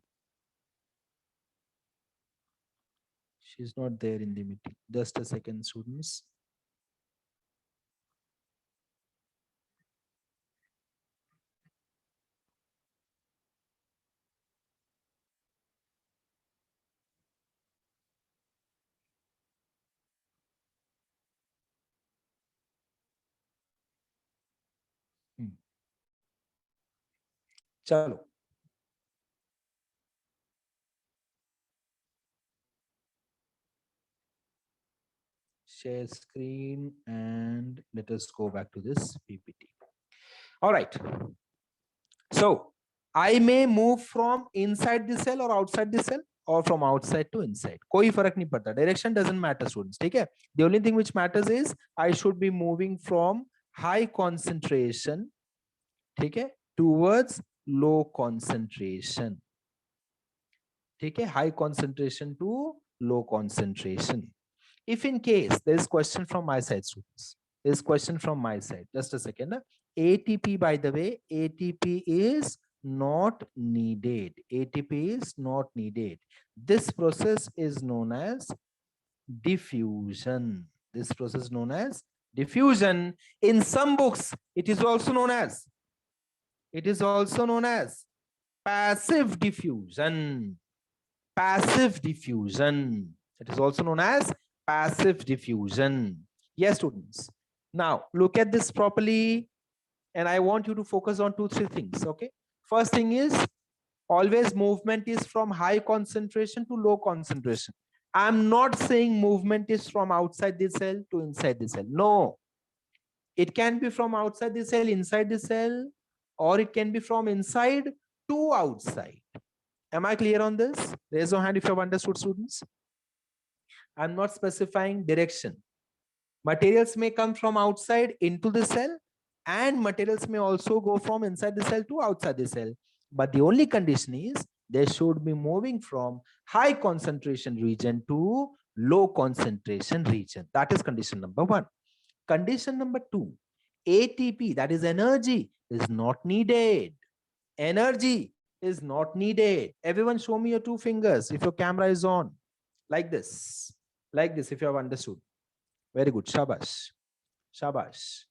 Speaker 1: She's not there in the meeting. Just a second, students. चलो, share screen and let us go back to this PPT. All right. So I may move from inside the cell or outside the cell or from outside to inside. कोई फर्क नहीं पड़ता. Direction doesn't matter, students. ठीक है? The only thing which matters is I should be moving from high concentration, ठीक है, towards low concentration, ठीक है, high concentration to low concentration. If in case there is question from my side, students, there is question from my side. Just a second. ATP, by the way, ATP is not needed. ATP is not needed. This process is known as diffusion. This process is known as diffusion. In some books, it is also known as passive diffusion. Passive diffusion. It is also known as passive diffusion. Yes, students. Now look at this properly, and I want you to focus on 2-3 things. Okay. First thing is, always movement is from high concentration to low concentration. I'm not saying movement is from outside the cell to inside the cell. No, it can be from outside the cell, inside the cell, or it can be from inside to outside. Am I clear on this? Raise your hand if you have understood, students. I'm not specifying direction. Materials may come from outside into the cell, and materials may also go from inside the cell to outside the cell. But the only condition is they should be moving from high concentration region to low concentration region. That is condition number 1. Condition number 2, ATP, that is energy, is not needed. Energy is not needed. Everyone show me your 2 fingers if your camera is on. Like this, if you have understood. Very good. Shabash. Shabash.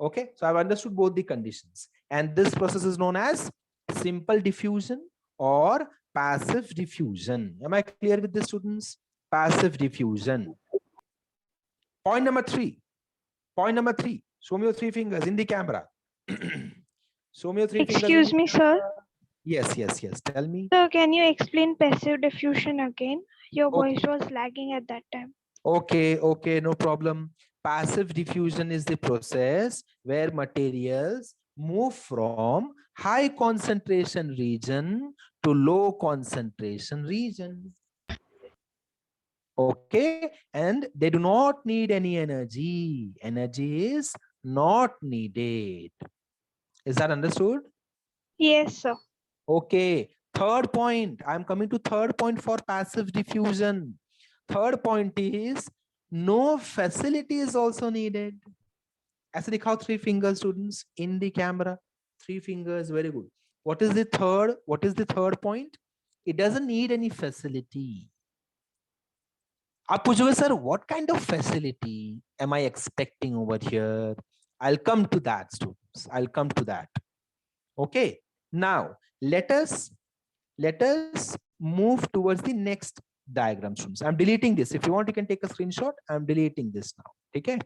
Speaker 1: Okay, so I've understood both the conditions. And this process is known as simple diffusion or passive diffusion. Am I clear with this, students? Passive diffusion. Point number 3. Point number 3. Show me your 3 fingers in the camera. Show me your 3 fingers.
Speaker 6: Excuse me, sir.
Speaker 1: Yes. Tell me.
Speaker 6: Sir, can you explain passive diffusion again? Your
Speaker 1: Okay.
Speaker 6: voice was lagging at that time.
Speaker 1: Okay, no problem. Passive diffusion is the process where materials move from high concentration region to low concentration region. Okay, and they do not need any energy. Energy is not needed. Is that understood?
Speaker 6: Yes, sir.
Speaker 1: Okay, third point. I'm coming to third point for passive diffusion. Third point is no facility is also needed. ऐसे दिखाओ 3 fingers, students, in the camera. 3 fingers, very good. What is the third point? It doesn't need any facility. आप पूछोगे, sir, what kind of facility am I expecting over here? I'll come to that, students. I'll come to that. Okay. Now let us move towards the next diagram, students. I'm deleting this. If you want, you can take a screenshot. I'm deleting this now. Okay.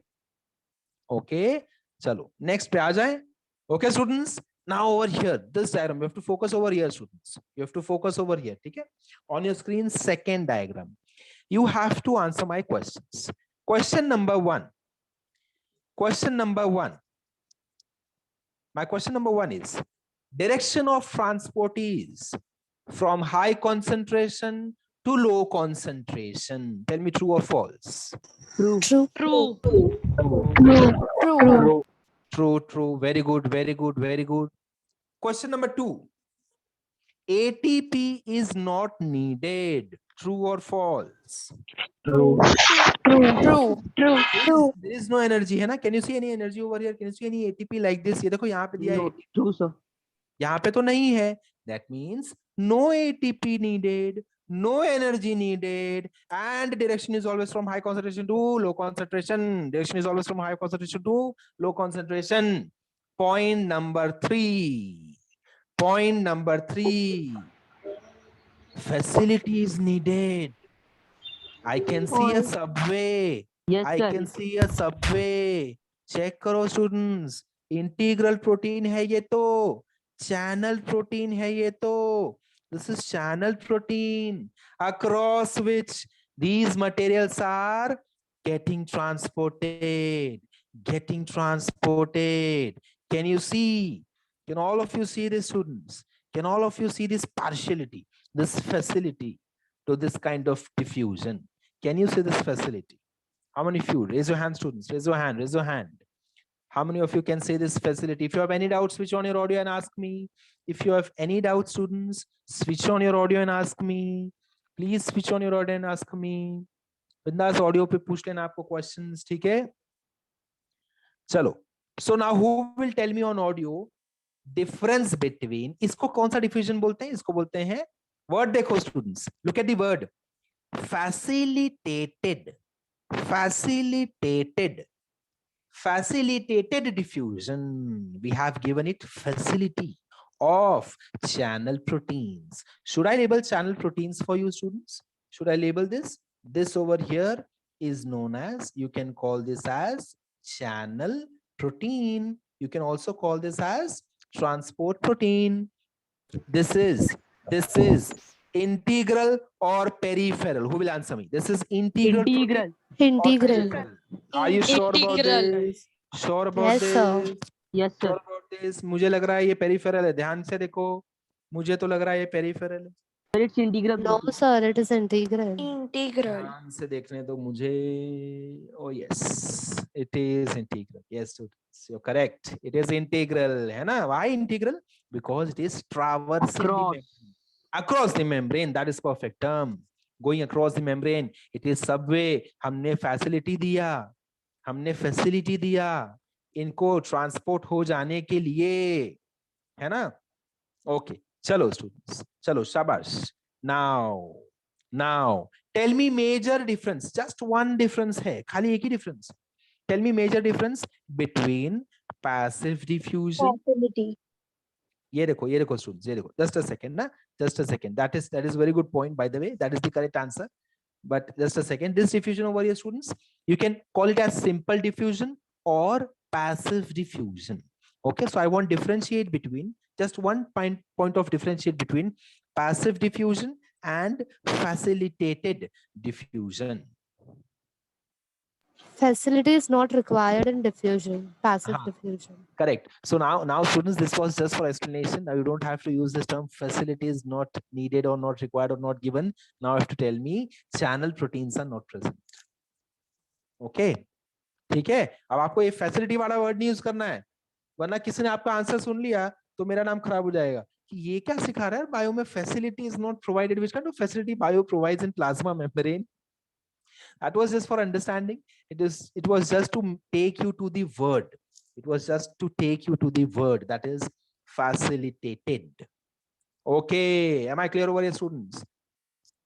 Speaker 1: Okay. Chalo. Next pe aa jaye. Okay, students. Now over here, this diagram, you have to focus over here, students. You have to focus over here. Okay. On your screen, second diagram. You have to answer my questions. Question number 1. Question number 1. My question number 1 is, direction of transport is from high concentration to low concentration. Tell me true or false.
Speaker 3: True.
Speaker 1: True. Very good. Question number 2. ATP is not needed. True or false?
Speaker 6: True.
Speaker 1: There is no energy, है ना? Can you see any energy over here? Can you see any ATP like this? ये देखो यहाँ पे दिया है.
Speaker 2: True, sir.
Speaker 1: यहाँ पे तो नहीं है. That means no ATP needed, no energy needed, and direction is always from high concentration to low concentration. Direction is always from high concentration to low concentration. Point number 3. Facility is needed. I can see a subway.
Speaker 2: Yes,
Speaker 1: I
Speaker 2: sir.
Speaker 1: can see a subway. Check करो students. Integral protein है ये तो. Channel protein है ये तो. This is channel protein across which these materials are getting transported. Can you see? Can all of you see this, students? Can all of you see this partiality, this facility to this kind of diffusion? Can you see this facility? How many of you? Raise your hand, students. Raise your hand. How many of you can say this facility? If you have any doubts, switch on your audio and ask me. If you have any doubts, students, switch on your audio and ask me. Please switch on your audio and ask me. बिंदास audio पे पूछ लेना आपको questions, ठीक है? चलो, so now who will tell me on audio difference between, इसको कौन सा डिफ्यूजन बोलते हैं? इसको बोलते हैं, वर्ड देखो students, look at the word, facilitated, facilitated, facilitated diffusion. We have given it facility of channel proteins. Should I label channel proteins for you students? Should I label this? This over here is known as, you can call this as channel protein. You can also call this as transport protein. This is integral or peripheral. Who will answer me? This is integral.
Speaker 2: Integral.
Speaker 6: Integral.
Speaker 1: Are you sure about
Speaker 3: Integral.
Speaker 1: this? Sure about
Speaker 6: Yes,
Speaker 1: this?
Speaker 6: sir.
Speaker 2: Yes, sir.
Speaker 1: Sure about this? मुझे लग रहा है ये peripheral है, ध्यान से देखो, मुझे तो लग रहा है ये पेरिफेरल है।
Speaker 2: Sir, it's integral.
Speaker 6: No, sir, it is integral.
Speaker 3: Integral.
Speaker 1: ध्यान से देखने दो मुझे। Oh yes, it is integral. Yes, students, you're correct. It is integral, है ना? Why integral? Because it is traversing the
Speaker 2: Across.
Speaker 1: membrane. Across the membrane. That is perfect term. Going across the membrane. It is subway. हमने facility दिया, हमने facility दिया इनको transport हो जाने के लिए, है ना? Okay. चलो स्टूडेंट्स, चलो शाबाश। Now tell me major difference, just one difference है, खाली एक ही difference. Tell me major difference between passive diffusion.
Speaker 5: Facility.
Speaker 1: ये देखो students, ये देखो, just a second ना, just a second. That is very good point, by the way. That is the correct answer. But just a second, this diffusion over here, students, you can call it as simple diffusion or passive diffusion. Okay, so I want differentiate between, just one point of differentiate between passive diffusion and facilitated diffusion.
Speaker 6: Facility is not required in diffusion, passive
Speaker 1: Uh-huh.
Speaker 6: diffusion.
Speaker 1: Correct. So now students, this was just for explanation. Now you don't have to use this term facility is not needed or not required or not given. Now you have to tell me channel proteins are not present. Okay, ठीक है? अब आपको ये facility वाला word नहीं use करना है, वरना किसी ने आपका आंसर सुन लिया तो मेरा नाम खराब हो जाएगा कि ये क्या सिखा रहा है बायो में, facility is not provided. Which kind of facility bio provides in plasma membrane? That was just for understanding. It was just to take you to the word. It was just to take you to the word, that is facilitated. Okay, am I clear over here, students?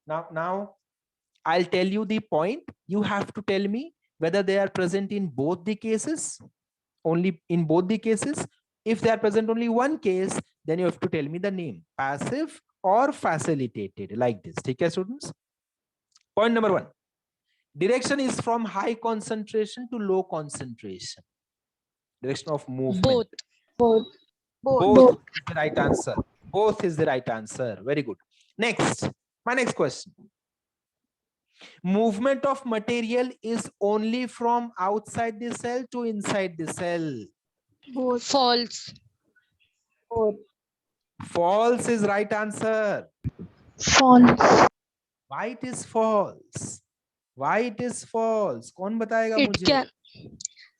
Speaker 1: Now I'll tell you the point. You have to tell me whether they are present in both the cases, only in both the cases. If they are present only one case, then you have to tell me the name, passive or facilitated, like this. Okay, students? Point number one. Direction is from high concentration to low concentration. Direction of movement.
Speaker 3: Both.
Speaker 1: Both is the right answer. Both is the right answer. Very good. Next, my next question. Movement of material is only from outside the cell to inside the cell.
Speaker 3: False.
Speaker 1: False is right answer.
Speaker 6: False.
Speaker 1: Why it is false? Why it is false? कौन बताएगा
Speaker 3: It
Speaker 1: मुझे?
Speaker 3: can.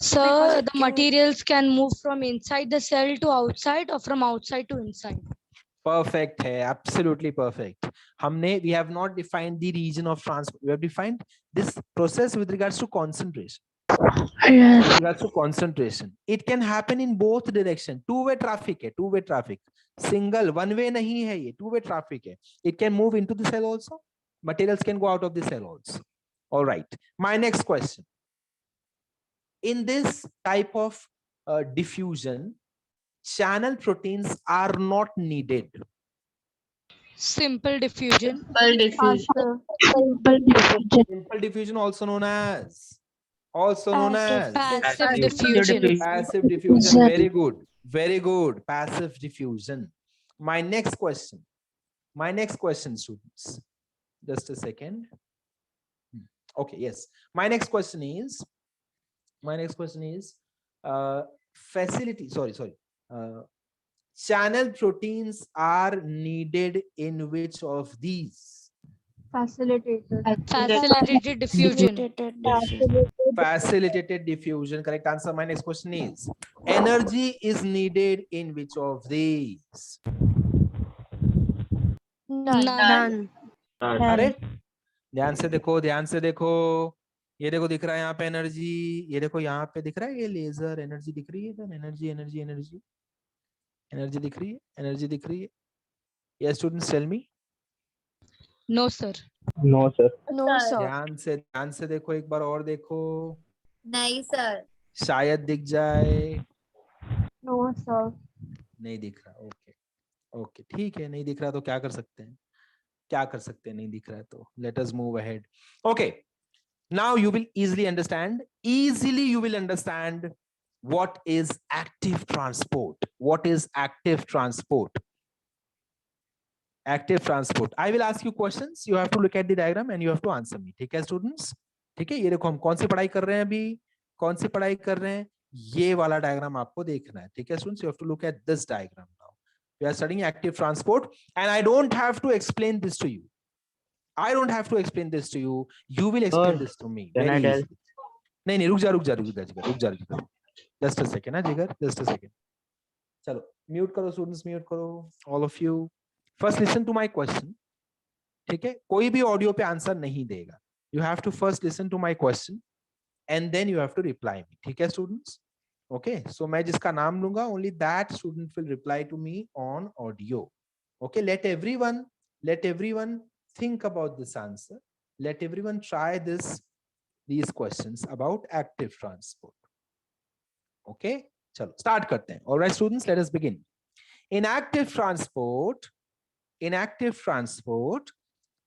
Speaker 3: Sir, the materials can move from inside the cell to outside or from outside to inside.
Speaker 1: Perfect है, absolutely perfect. We have not defined the region of transport. We have defined this process with regards to concentration.
Speaker 6: Yes.
Speaker 1: With regards to concentration, it can happen in both direction. Two-way traffic है, two-way traffic. Single, one-way नहीं है ये, two-way traffic है. It can move into the cell also. Materials can go out of the cell also. All right. My next question. In this type of diffusion, channel proteins are not needed.
Speaker 3: Simple diffusion.
Speaker 1: Simple diffusion, also known as
Speaker 3: Passive diffusion.
Speaker 1: passive diffusion. Very good. Very good. Passive diffusion. My next question, students. Just a second. Okay, yes. My next question is facility. Sorry. Channel proteins are needed in which of these?
Speaker 3: Facilitated diffusion.
Speaker 1: Facilitated diffusion. Correct answer. My next question is, energy is needed in which of these?
Speaker 3: None.
Speaker 1: अरे ध्यान से देखो, ध्यान से देखो, ये देखो दिख रहा है यहाँ पे एनर्जी, ये देखो यहाँ पे दिख रहा है ये लेजर एनर्जी दिख रही है इधर, एनर्जी एनर्जी एनर्जी एनर्जी दिख रही है, एनर्जी दिख रही है. Yes, students, tell me.
Speaker 3: No, sir.
Speaker 4: No, sir.
Speaker 6: No, sir.
Speaker 1: ध्यान से देखो, एक बार और देखो,
Speaker 5: नहीं सर.
Speaker 1: शायद दिख जाए.
Speaker 6: No, sir.
Speaker 1: नहीं दिख रहा. ओके ओके ठीक है, नहीं दिख रहा तो क्या कर सकते हैं, क्या कर सकते हैं, नहीं दिख रहा है तो let us move ahead. Okay, now you will easily understand what is active transport. What is active transport? Active transport. I will ask you questions. You have to look at the diagram and you have to answer me. ठीक है students? ठीक है, ये देखो हम कौन सी पढ़ाई कर रहे हैं अभी, कौन सी पढ़ाई कर रहे हैं, ये वाला डायग्राम आपको देखना है. ठीक है students? You have to look at this diagram now. We are studying active transport and I don't have to explain this to you. I don't have to explain this to you. You will explain this to me.
Speaker 4: Can I
Speaker 1: Very
Speaker 4: tell?
Speaker 1: easily. नहीं रुक जा. Just a second ना जिगर, just a second. चलो mute करो students, mute करो all of you. First listen to my question. ठीक है, कोई भी ऑडियो पे आंसर नहीं देगा. You have to first listen to my question and then you have to reply me. ठीक है students? Okay, so मैं जिसका नाम लूंगा only that student will reply to me on audio. Okay, let everyone think about this answer. Let everyone try these questions about active transport. Okay, चलो start करते हैं. All right students, let us begin. In active transport,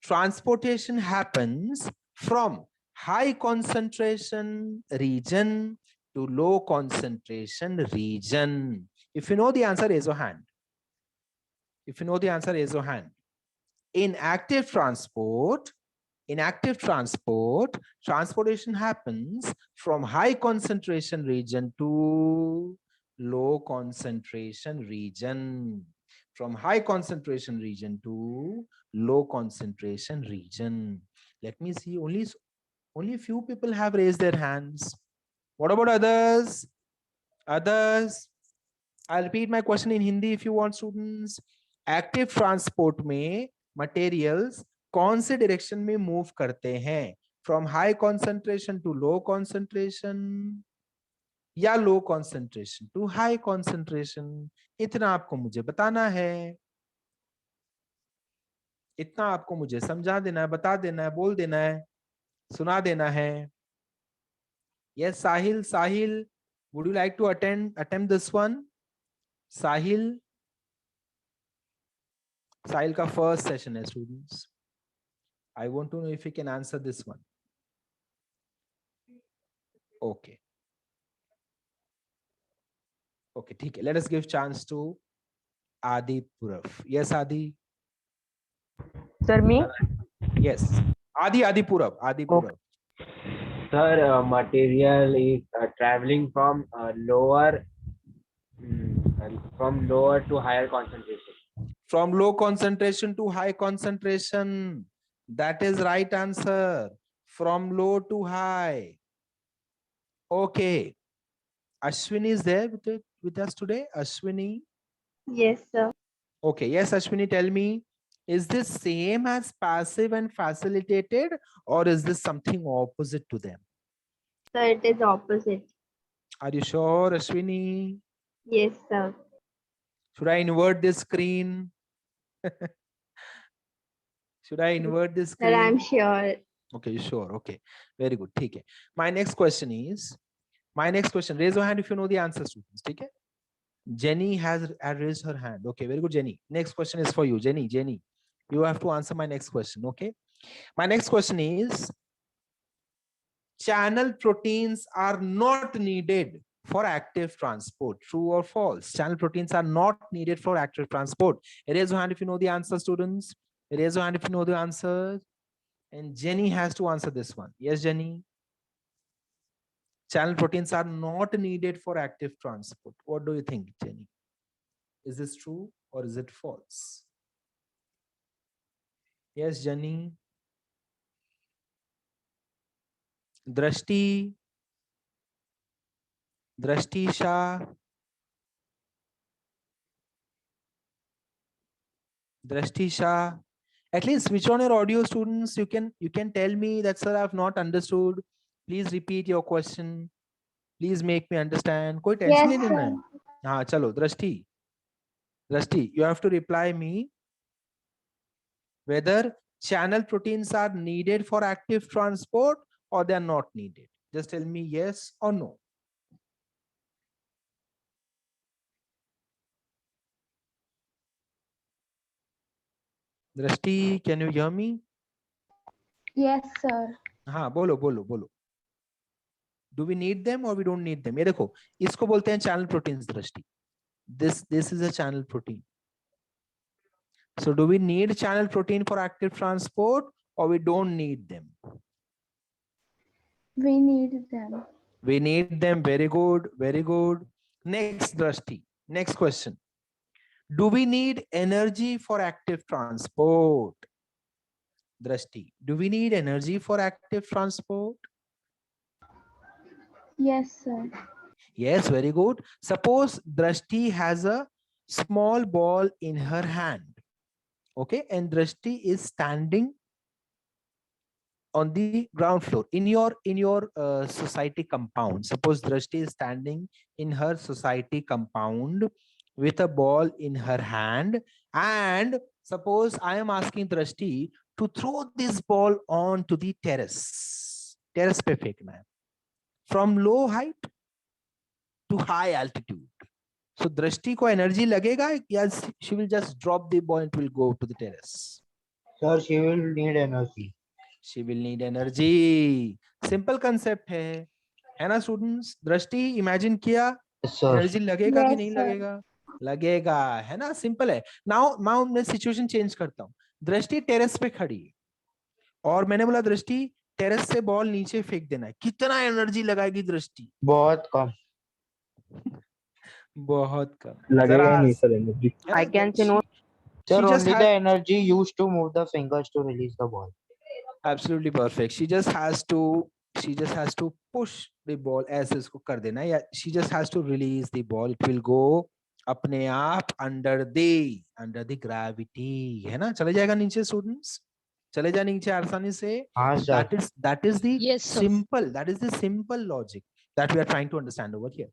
Speaker 1: transportation happens from high concentration region to low concentration region. If you know the answer, raise your hand. If you know the answer, raise your hand. In active transport, transportation happens from high concentration region to low concentration region. From high concentration region to low concentration region. Let me see, only few people have raised their hands. What about others? I'll repeat my question in Hindi if you want, students. Active transport में materials कौन से direction में move करते हैं? From high concentration to low concentration या low concentration to high concentration? इतना आपको मुझे बताना है, इतना आपको मुझे समझा देना है, बता देना है, बोल देना है, सुना देना है. Yes, Sahil, would you like to attempt this one? Sahil का first session है students. I want to know if you can answer this one. Okay. Okay, ठीक है. Let us give chance to Adi Purav. Yes, Adi.
Speaker 2: Sir, me?
Speaker 1: Yes. Adi Purav.
Speaker 7: Sir, material is traveling from lower to higher concentration.
Speaker 1: From low concentration to high concentration. That is right answer. From low to high. Okay. Ashwini is there with us today? Ashwini?
Speaker 6: Yes, sir.
Speaker 1: Okay. Yes, Ashwini, tell me, is this same as passive and facilitated, or is this something opposite to them?
Speaker 6: Sir, it is opposite.
Speaker 1: Are you sure, Ashwini?
Speaker 6: Yes, sir.
Speaker 1: Should I invert this screen? Should I invert this screen?
Speaker 6: Sir, I'm sure.
Speaker 1: Okay, sure. Okay, very good. ठीक है. My next question, raise your hand if you know the answer, students. ठीक है. Jenny has raised her hand. Okay, very good, Jenny. Next question is for you, Jenny. You have to answer my next question. Okay. My next question is, channel proteins are not needed for active transport. True or false? Channel proteins are not needed for active transport. Raise your hand if you know the answer, students. Raise your hand if you know the answer. And Jenny has to answer this one. Yes, Jenny. Channel proteins are not needed for active transport. What do you think, Jenny? Is this true or is it false? Yes, Jenny. Drashti, Drashti Shah, Drashti Shah. At least switch on your audio, students. You can tell me that, sir, I've not understood. Please repeat your question. Please make me understand. कोई tension नहीं लेना है. हाँ चलो दृष्टि. Drashti, you have to reply me whether channel proteins are needed for active transport or they are not needed. Just tell me yes or no. Drashti, can you hear me?
Speaker 5: Yes, sir.
Speaker 1: हाँ बोलो बोलो बोलो. Do we need them or we don't need them? ये देखो, इसको बोलते हैं channel proteins. Drashti, this is a channel protein. So do we need channel protein for active transport or we don't need them?
Speaker 5: We need them.
Speaker 1: We need them. Very good, very good. Next, Drashti, next question. Do we need energy for active transport? Drashti, do we need energy for active transport?
Speaker 5: Yes, sir.
Speaker 1: Yes, very good. Suppose Drashti has a small ball in her hand. Okay, and Drashti is standing on the ground floor in your society compound. Suppose Drashti is standing in her society compound with a ball in her hand, and suppose I am asking Drashti to throw this ball onto the terrace. Terrace पे फेंकना है. From low height to high altitude. So Drashti को energy लगेगा या she will just drop the ball and it will go to the terrace?
Speaker 7: Sir, she will need energy.
Speaker 1: She will need energy. Simple concept है ना students? Drashti imagine किया,
Speaker 7: Yes, sir.
Speaker 1: energy लगेगा कि
Speaker 5: Yes,
Speaker 1: नहीं
Speaker 5: sir.
Speaker 1: लगेगा? लगेगा, है ना? Simple है. Now मैं situation change करता हूँ. Drashti terrace पे खड़ी है और मैंने बोला Drashti terrace से बॉल नीचे फेंक देना है. कितना एनर्जी लगाएगी Drashti?
Speaker 7: बहुत कम.
Speaker 1: बहुत कम.
Speaker 7: लगेगा नहीं sir energy.
Speaker 2: I can say no.
Speaker 7: Sir,
Speaker 1: She just
Speaker 7: only
Speaker 1: has-
Speaker 7: the energy used to move the fingers to release the ball.
Speaker 1: Absolutely perfect. She just has to push the ball. ऐसे इसको कर देना है, या she just has to release the ball. It will go अपने आप under the gravity, है ना? चले जाएगा नीचे students. चले जा नीचे आसानी से.
Speaker 7: हाँ sir.
Speaker 1: That is the
Speaker 3: Yes, sir.
Speaker 1: simple logic that we are trying to understand over here.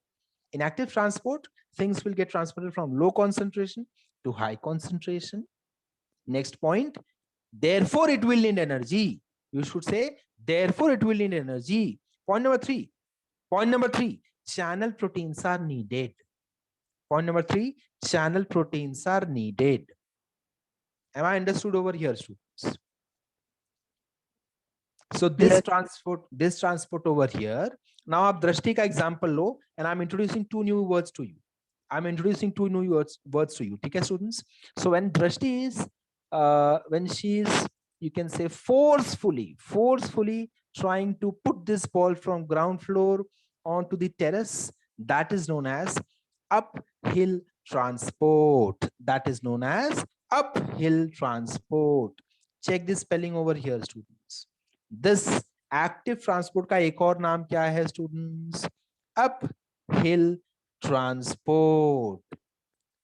Speaker 1: In active transport, things will get transported from low concentration to high concentration. Next point, therefore it will need energy. You should say, therefore it will need energy. Point number three, channel proteins are needed. Point number 3, channel proteins are needed. Am I understood over here, students? So this transport over here. Now आप दृष्टि का example low, and I'm introducing 2 new words to you. ठीक है students? So when Drashti is when she is, you can say, forcefully trying to put this ball from ground floor onto the terrace, that is known as uphill transport. Check this spelling over here, students. This active transport का एक और नाम क्या है students? Uphill transport.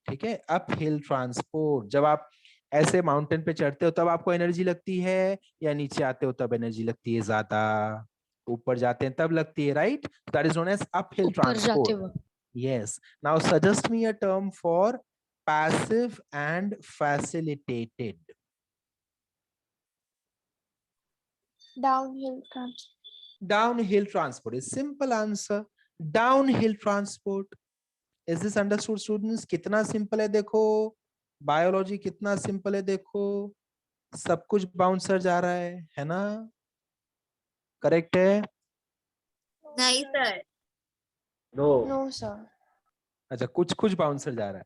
Speaker 1: ठीक है, uphill transport. जब आप ऐसे माउंटेन पे चढ़ते हो तब आपको एनर्जी लगती है, या नीचे आते हो तब एनर्जी लगती है ज्यादा? ऊपर जाते हैं तब लगती है, right? That is known as uphill transport. Yes. Now suggest me a term for passive and facilitated.
Speaker 6: Downhill transport.
Speaker 1: Downhill transport is simple answer. Downhill transport. Is this understood, students? कितना simple है देखो. Biology कितना simple है देखो. सब कुछ bouncer जा रहा है ना? Correct है?
Speaker 5: नहीं सर.
Speaker 7: No.
Speaker 6: No, sir.
Speaker 1: अच्छा, कुछ बाउंसर जा रहा है.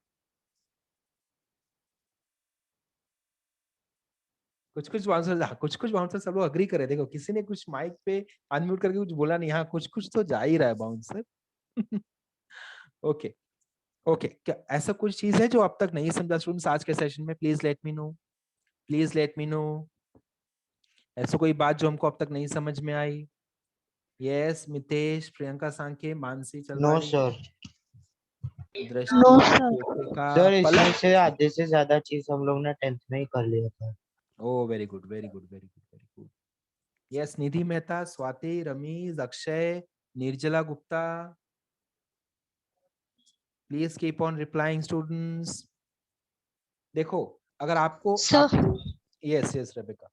Speaker 1: कुछ बाउंसर सब लोग अग्री करे. देखो किसी ने कुछ माइक पे अनम्यूट करके कुछ बोला नहीं. हाँ, कुछ तो जा ही रहा है बाउंसर. ओके, क्या ऐसा कुछ चीज है जो अब तक नहीं समझा स्टूडेंट्स आज के सेशन में? Please let me know. ऐसा कोई बात जो हमको अब तक नहीं समझ में आई? Yes, Mitesh, Priyanka Sanke, Mansi
Speaker 8: No,
Speaker 1: Chalwani,
Speaker 8: sir.
Speaker 1: दृष्टि,
Speaker 6: No, sir.
Speaker 1: Kritika,
Speaker 8: सर इसमें
Speaker 1: Palak.
Speaker 8: से आधे से ज्यादा चीज हम लोग ने 10th में ही कर लिया था.
Speaker 1: Oh, very good, very good, very good, very good. Yes, Nidhi Mehta, Swati, Ramesh, Akshay, Nirjala Gupta. Please keep on replying, students. देखो, अगर आपको
Speaker 3: Sir.
Speaker 1: Yes, yes, Rebecca.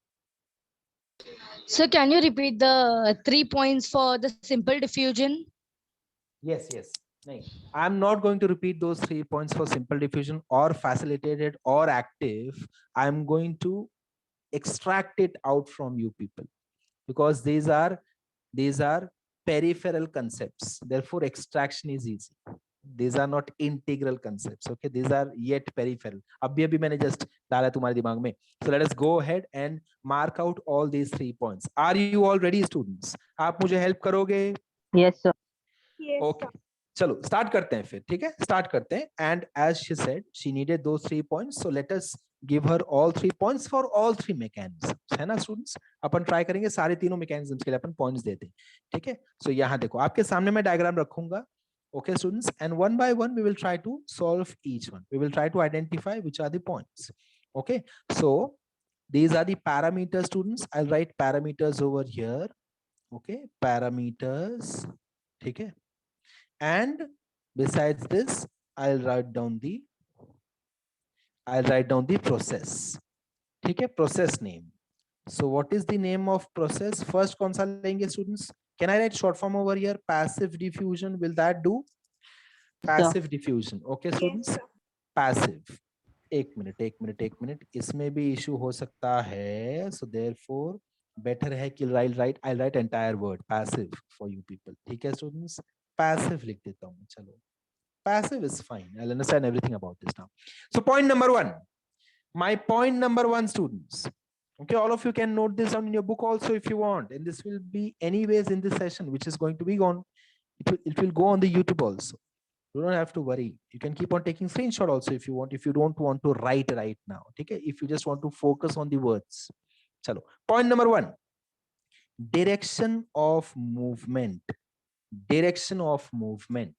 Speaker 3: Sir, can you repeat the 3 points for the simple diffusion?
Speaker 1: Yes, yes. No, I'm not going to repeat those 3 points for simple diffusion or facilitated or active. I'm going to extract it out from you people because these are peripheral concepts. Therefore, extraction is easy. These are not integral concepts. Okay, these are yet peripheral. अभी मैंने just डाला तुम्हारे दिमाग में. So let us go ahead and mark out all these 3 points. Are you all ready, students? आप मुझे help करोगे?
Speaker 2: Yes, sir.
Speaker 6: Yes,
Speaker 1: Okay. चलो स्टार्ट करते हैं फिर. ठीक है, स्टार्ट करते हैं. And as she said she needed those 3 points, so let us give her all 3 points for all 3 mechanisms. है ना स्टूडेंट्स? अपन ट्राई करेंगे सारे तीनों mechanisms के लिए अपन पॉइंट्स देते हैं. ठीक है, सो यहाँ देखो आपके सामने मैं डायग्राम रखूंगा. Okay, students, and one by one we will try to solve each one. We will try to identify which are the points. Okay, so these are the parameters, students. I'll write parameters over here. Okay, parameters. Okay, and besides this I'll write down the process. Okay, process name. So what is the name of process? First कौन सा लेंगे students? Can I write short form over here? Passive diffusion. Will that do? Passive diffusion. Okay, students.
Speaker 6: sir.
Speaker 1: Passive. एक minute इसमें भी issue हो सकता है. So therefore better है कि I'll write entire word passive for you people. ठीक है students? Passive लिख देता हूँ. चलो. Passive is fine. I'll understand everything about this now. So point number 1. My point number 1, students. Okay, all of you can note this down in your book also if you want. And this will be anyways in this session, which is going to be gone. It will go on the YouTube also. You don't have to worry. You can keep on taking screenshot also if you want. If you don't want to write right now. Okay, if you just want to focus on the words. Chalo. Point number 1. Direction of movement. Direction of movement.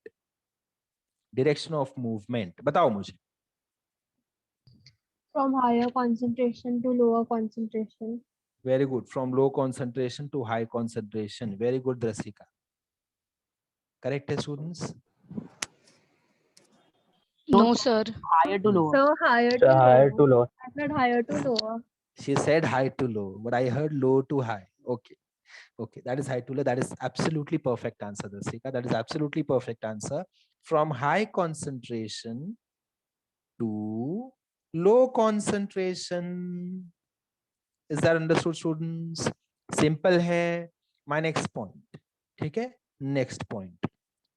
Speaker 1: Direction of movement. बताओ मुझे.
Speaker 9: From higher concentration to lower concentration.
Speaker 1: Very good. From low concentration to high concentration. Very good, Drasika. Correct, students?
Speaker 3: No, sir.
Speaker 2: Higher to lower.
Speaker 9: So higher
Speaker 7: So higher to low.
Speaker 9: I said higher to lower.
Speaker 1: She said high to low, but I heard low to high. Okay. Okay, that is high to low. That is absolutely perfect answer, Drasika. That is absolutely perfect answer. From high concentration to low concentration. Is that understood, students? Simple hai. My next point. Okay? Next point.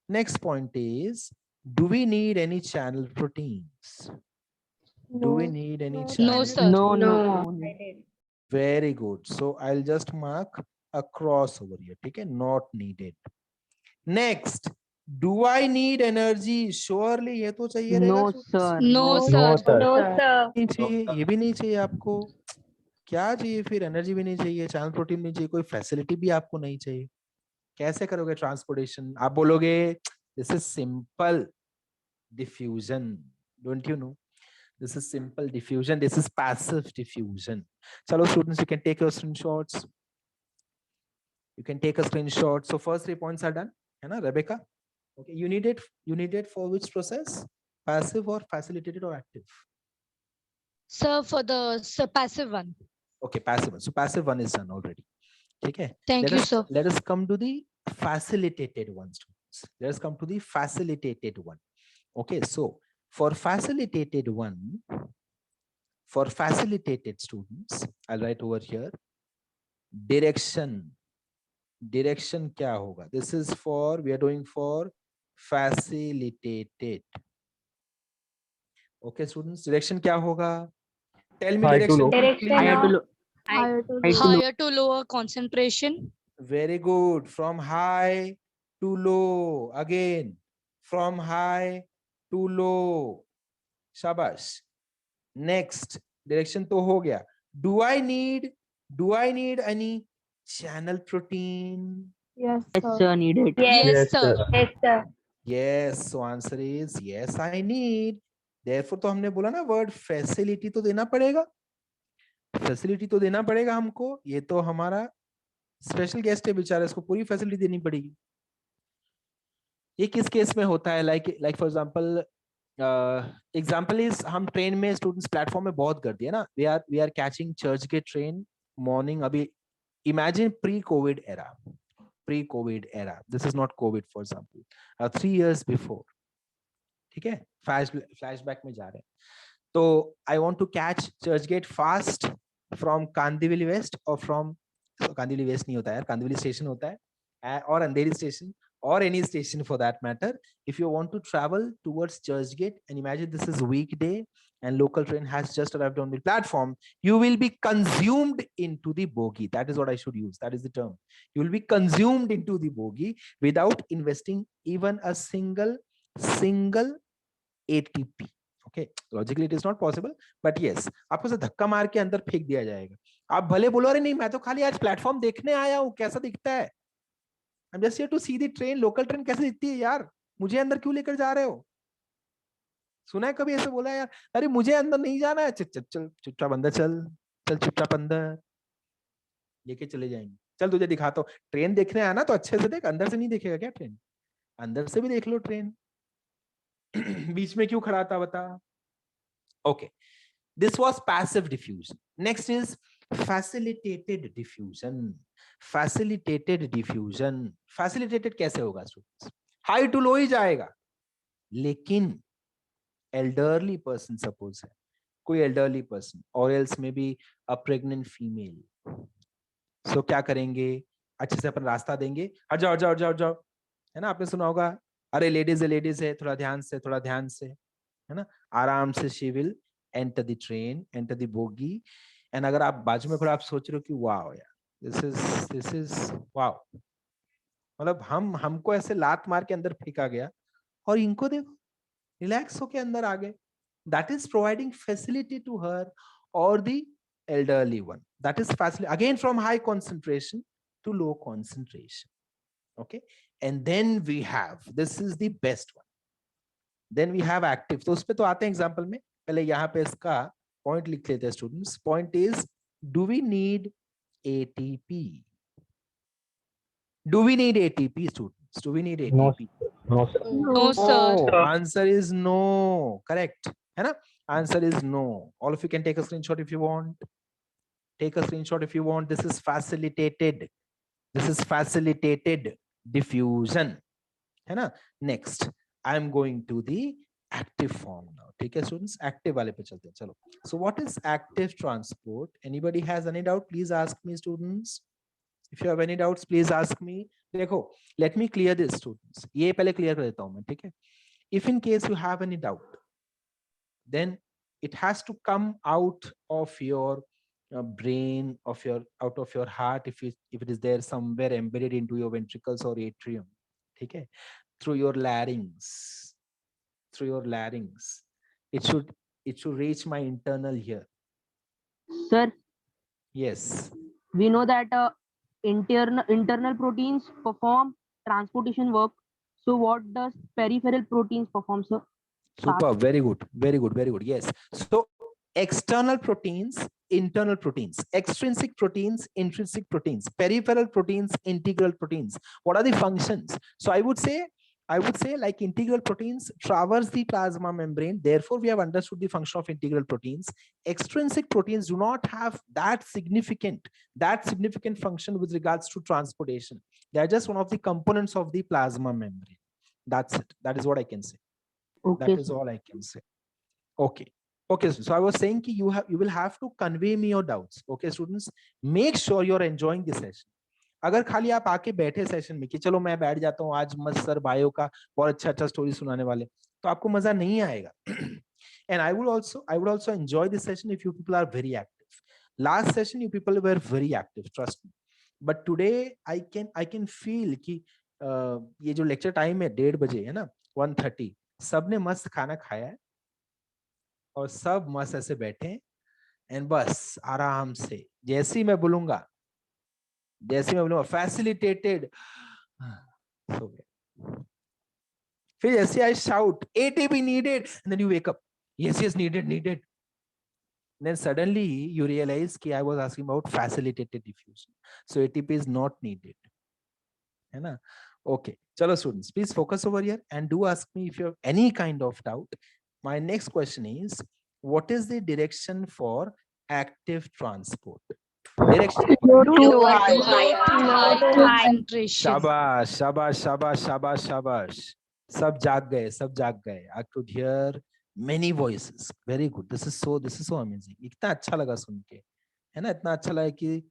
Speaker 1: Next point is, do we need any channel proteins? Do we need any channel?
Speaker 3: No, sir.
Speaker 2: No.
Speaker 1: Very good. So I'll just mark a cross over here. Okay? Not needed. Next, do I need energy? Surely ये तो चाहिए रहेगा,
Speaker 2: No,
Speaker 1: students.
Speaker 2: sir.
Speaker 3: No,
Speaker 7: No,
Speaker 3: sir.
Speaker 7: sir.
Speaker 9: No, sir.
Speaker 1: नहीं चाहिए, ये भी नहीं चाहिए आपको. क्या चाहिए फिर? एनर्जी भी नहीं चाहिए, चैनल प्रोटीन नहीं चाहिए, कोई फैसिलिटी भी आपको नहीं चाहिए. कैसे करोगे ट्रांसपोर्टेशन? आप बोलोगे this is simple diffusion. Don't you know? This is simple diffusion. This is passive diffusion. Chalo students, you can take your screenshots. You can take a screenshot. So first 3 points are done. है ना, Rebecca? Okay, you need it for which process? Passive or facilitated or active?
Speaker 3: Sir, for the passive one.
Speaker 1: Okay, passive one. So passive one is done already. Okay.
Speaker 3: Thank you, sir.
Speaker 1: Let us come to the facilitated one, students. Let us come to the facilitated one. Okay, so for facilitated one, for facilitated students, I'll write over here, direction. Direction क्या होगा? This is for, we are doing for facilitated. Okay, students, direction क्या होगा? Tell me
Speaker 7: High to
Speaker 1: direction.
Speaker 7: low.
Speaker 9: Direction
Speaker 2: Higher to
Speaker 9: of
Speaker 2: low.
Speaker 9: higher to
Speaker 2: High to
Speaker 9: lower.
Speaker 2: low.
Speaker 3: Higher to lower concentration.
Speaker 1: Very good. From high to low. Again, from high to low. Shabash. Next, direction तो हो गया. Do I need any channel protein?
Speaker 9: Yes,
Speaker 2: Yes,
Speaker 9: sir.
Speaker 2: sir, need it.
Speaker 3: Yes, sir.
Speaker 5: Yes, sir.
Speaker 1: Yes, so answer is yes, I need. Therefore तो हमने बोला ना word facility तो देना पड़ेगा, फैसिलिटी तो देना पड़ेगा हमको, ये तो हमारा स्पेशल गेस्ट है बेचारा, इसको पूरी फैसिलिटी देनी पड़ेगी। ये किस केस में होता है, like for example, example is हम ट्रेन में स्टूडेंट्स प्लेटफॉर्म में बहुत गर्दी है ना, we are catching Churchgate train morning, अभी imagine pre covid era, this is not covid, for example 3 years before, ठीक है, फ्लैशबैक में जा रहे हैं, तो I want to catch Churchgate fast from Kandivali west और फ्रॉम, कांदिवली वेस्ट नहीं होता है, कांदिवली स्टेशन होता है, और अंधेरी station, or any station for that matter. If you want to travel towards Churchgate, and imagine this is weekday and local train has just arrived on the platform, you will be consumed into the bogie. That is what I should use. That is the term. You will be consumed into the bogie without investing even a single ATP. Okay, logically it is not possible, but yes, आपको से धक्का मार के अंदर फेंक दिया जाएगा। आप भले बोलो अरे नहीं, मैं तो खाली आज प्लेटफॉर्म देखने आया हूँ, कैसा दिखता है, I'm just here to see the train, local train कैसे दिखती है यार, मुझे अंदर क्यों लेकर जा रहे हो? सुना है कभी ऐसे बोला है यार, अरे मुझे अंदर नहीं जाना है, चल चुपचाप अंदर चल चुपचाप अंदर, लेके चले जाएंगे, चल तुझे दिखाता हूँ, ट्रेन देखने आया ना तो अच्छे से देख, अंदर से नहीं देखेगा क्या ट्रेन? अंदर से भी देख लो ट्रेन। बीच में क्यों खड़ा था बता? Okay, this was passive diffusion. Next is facilitated diffusion. Facilitated कैसे होगा स्टूडेंट्स? हाई टू लो ही जाएगा, लेकिन elderly person suppose है, कोई elderly person or else maybe a pregnant female, so क्या करेंगे, अच्छे से अपन रास्ता देंगे, हट जाओ, है ना, आपने सुना होगा, अरे लेडीज है, थोड़ा ध्यान से, है ना, आराम से she will enter the train, enter the bogie, and अगर आप बाजू में खड़े आप सोच रहे हो कि वाओ यार, this is वाओ, मतलब हमको ऐसे लात मार के अंदर फेंका गया और इनको देखो रिलैक्स होके अंदर आ गए, that is providing facility to her or the elderly one, that is facility again from high concentration to low concentration. Okay, and then we have, this is the best one, then we have active, तो उस पे तो आते हैं example में, पहले यहाँ पे इसका पॉइंट लिख लेते हैं students. Point is, do we need ATP? Do we need ATP students? Do we need ATP?
Speaker 7: No, sir.
Speaker 3: No, sir.
Speaker 1: Answer is no, correct है ना, answer is no. All of you can take a screenshot if you want, take a screenshot if you want, this is facilitated diffusion, है ना। Next I am going to the active form now, ठीक है students, active वाले पे चलते हैं, चलो। So what is active transport? Anybody has any doubt? Please ask me students, if you have any doubts please ask me. देखो, let me clear this students, ये पहले क्लियर कर देता हूं मैं, ठीक है। If in case you have any doubt, then it has to come out of your brain, out of your heart, if it is there somewhere embedded into your ventricles or atrium, ठीक है, through your larynx, it should reach my internal here.
Speaker 2: Sir,
Speaker 1: Yes,
Speaker 2: we know that internal proteins perform transportation work. So what does peripheral proteins perform, sir?
Speaker 1: super, very good, yes. So external proteins, internal proteins, extrinsic proteins, intrinsic proteins, peripheral proteins, integral proteins, what are the functions? So I would say like integral proteins traverse the plasma membrane, therefore we have understood the function of integral proteins. Extrinsic proteins do not have that significant function with regards to transportation. They are just one of the components of the plasma membrane. That's it, that is what I can say.
Speaker 2: Okay,
Speaker 1: That is all I can say. Okay, so I was saying ki you will have to convey me your doubts. Okay students, make sure you're enjoying the session. अगर खाली आप आके बैठे session में कि चलो मैं बैठ जाता हूँ, आज मस्त सर बायो का बहुत अच्छा स्टोरी सुनाने वाले, तो आपको मजा नहीं आएगा। And I would also enjoy this session if you people are very active. Last session you people were very active, trust me. But today I can feel कि ये जो लेक्चर टाइम है 1:30 बजे है ना, 1:30, सबने मस्त खाना खाया है और सब मस्त ऐसे बैठे हैं, एंड बस आराम से जैसे ही मैं बोलूंगा जैसे मैं बोलूँगा facilitated, so फिर जैसे I shout ATP needed, and then you wake up, yes needed. Then suddenly you realize कि I was asking about facilitated diffusion, so ATP is not needed, है ना? Okay, chalo students, please focus over here and do ask me if you have any kind of doubt. My next question is, what is the direction for active transport? Direction.
Speaker 3: Low high concentration.
Speaker 1: Shabash, shabash, shabash, shabash, shabash. सब जाग गए. I could hear many voices. Very good. This is so amazing. इतना अच्छा लगा सुन के, है ना? इतना अच्छा लगा कि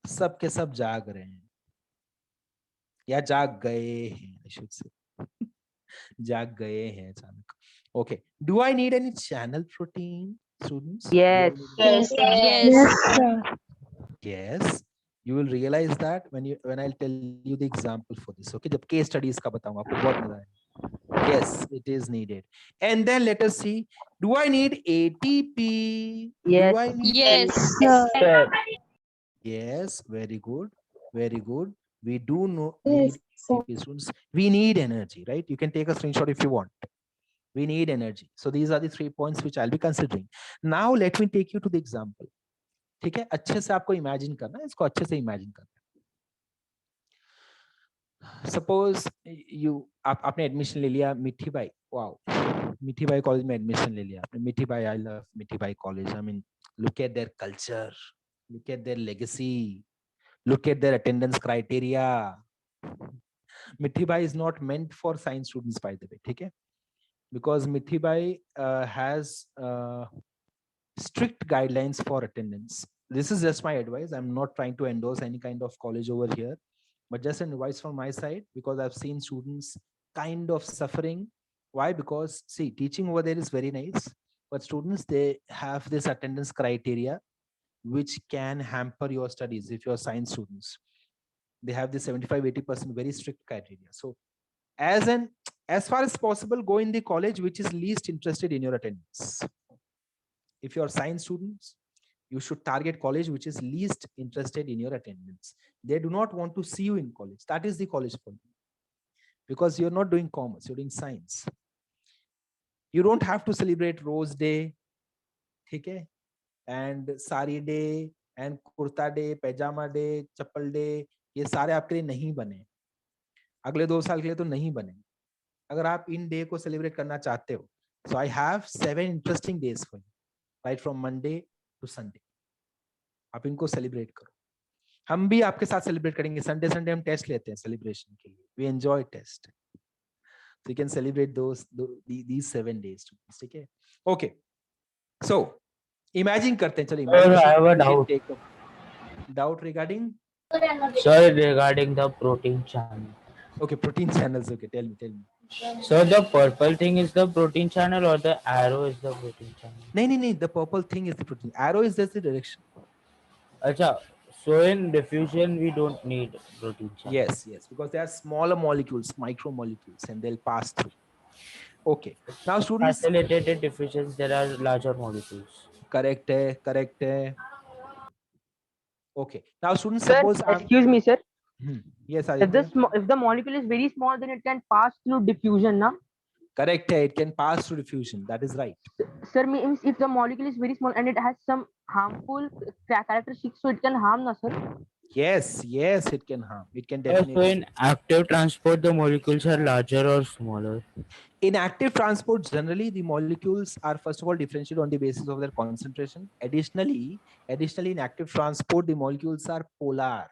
Speaker 1: सब के सब जाग रहे हैं या जाग गए हैं, I should say. जाग गए हैं अचानक. Okay. Do I need any channel protein, students?
Speaker 2: Yes.
Speaker 3: Yes.
Speaker 1: Yes. You will realize that when I'll tell you the example for this. Okay. जब case studies का बताऊंगा आपको बहुत मजा आएगा. Yes, it is needed. And then let us see. Do I need ATP?
Speaker 2: Yes.
Speaker 1: Do I need
Speaker 3: Yes.
Speaker 7: Sir,
Speaker 1: Yes, very good. Very good. We do know
Speaker 9: Yes,
Speaker 1: need
Speaker 9: sir.
Speaker 1: ATP, students. We need energy, right? You can take a screenshot if you want. We need energy. So these are the 3 points which I'll be considering. Now let me take you to the example. ठीक है, अच्छे से आपको imagine करना है, इसको अच्छे से इमेजिन करना है. सपोज आपने एडमिशन ले लिया मिठी बाई. वाओ, मिठी बाई कॉलेज में एडमिशन ले लिया आपने. मिठी बाई, आई लव मिठी by college. I mean, look at their culture, look at there legacy, look at their attendance criteria. Mithi Bai is not meant for science students, by the way, ठीक है? Because Mithi Bai has strict guidelines for attendance. This is just my advice. I'm not trying to endorse any kind of college over here, but just an advice from my side, because I've seen students kind of suffering. Why? Because see, teaching over there is very nice, but students, they have this attendance criteria which can hamper your studies if you're science students. They have this 75-80% very strict criteria. So as far as possible, go in the college which is least interested in your attendance. If you're science students, you should target college which is least interested in your attendance. They do not want to see you in college. That is the college for you, because you're not doing commerce, you're doing science. You don't have to celebrate Rose Day, okay? And sari day and kurta day, pyjama day, chappal day, ये सारे आपके लिए नहीं बने. अगले 2 साल के लिए तो नहीं बने. अगर आप इन डे को सेलिब्रेट करना चाहते हो, so I have 7 interesting days for you, right from Monday to Sunday. आप इनको सेलिब्रेट करो. हम भी आपके साथ सेलिब्रेट करेंगे. संडे हम टेस्ट लेते हैं सेलिब्रेशन के लिए. We enjoy test. So you can celebrate these 7 days. ठीक है? Okay. So imagine करते हैं. चलिए
Speaker 8: Sir, I have a doubt.
Speaker 1: Doubt regarding?
Speaker 8: Sir, regarding the protein channel.
Speaker 1: Okay, protein channels. Okay, tell me.
Speaker 8: So the purple thing is the protein channel or the arrow is the protein channel?
Speaker 1: No, the purple thing is the protein. Arrow is just the direction.
Speaker 8: Acha, so in diffusion we don't need protein channel.
Speaker 1: Yes, because they are smaller molecules, micromolecules, and they'll pass through. Okay. Now students.
Speaker 8: Facilitated diffusions, there are larger molecules.
Speaker 1: Correct hai. Okay. Now students,
Speaker 2: Sir,
Speaker 1: suppose
Speaker 2: excuse me, sir.
Speaker 1: Yes,
Speaker 2: If the molecule is very small, then it can pass through diffusion, na?
Speaker 1: Correct hai. It can pass through diffusion. That is right.
Speaker 2: Sir, means if the molecule is very small and it has some harmful characteristics, so it can harm, na, sir?
Speaker 1: Yes, it can harm. It can
Speaker 8: So
Speaker 1: definitely.
Speaker 8: in active transport, the molecules are larger or smaller?
Speaker 1: In active transport, generally the molecules are first of all differentiated on the basis of their concentration. Additionally, in active transport, the molecules are polar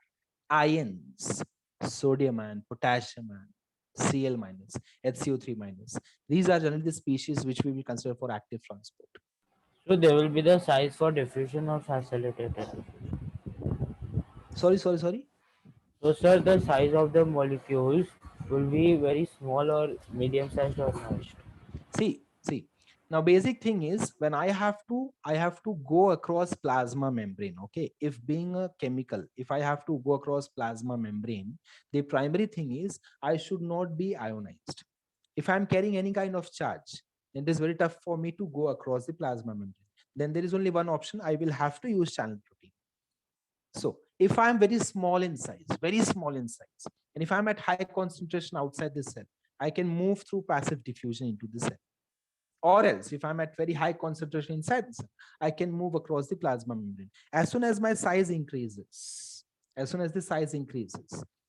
Speaker 1: ions, sodium ion, potassium ion, Cl minus, HCO3 minus. These are generally the species which we will consider for active transport.
Speaker 8: So there will be the size for diffusion or facilitated diffusion?
Speaker 1: Sorry.
Speaker 8: So sir, the size of the molecules will be very small or medium sized or large?
Speaker 1: See. Now, basic thing is when I have to go across plasma membrane. Okay, if being a chemical, if I have to go across plasma membrane, the primary thing is I should not be ionized. If I'm carrying any kind of charge, then it is very tough for me to go across the plasma membrane. Then there is only one option. I will have to use channel protein. So if I'm very small in size, and if I'm at high concentration outside the cell, I can move through passive diffusion into the cell. Or else, if I'm at very high concentration inside the cell, I can move across the plasma membrane. As soon as my size increases,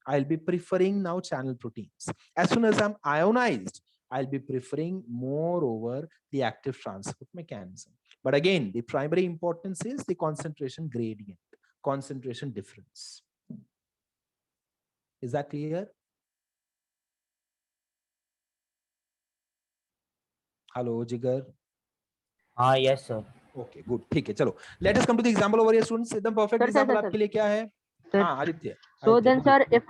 Speaker 1: I'll be preferring now channel proteins. As soon as I'm ionized, I'll be preferring more over the active transport mechanism. But again, the primary importance is the concentration gradient, concentration difference. Is that clear? Hello, Jigar.
Speaker 8: Yes, sir.
Speaker 1: Okay, good. ठीक है, चलो. Let us come to the example over here, students. एकदम perfect
Speaker 2: Sir,
Speaker 1: example
Speaker 2: sir,
Speaker 1: आपके लिए क्या है?
Speaker 2: Sir.
Speaker 1: हाँ, Aditya.
Speaker 2: So
Speaker 1: Aditya,
Speaker 2: then,
Speaker 1: go ahead.
Speaker 2: sir, if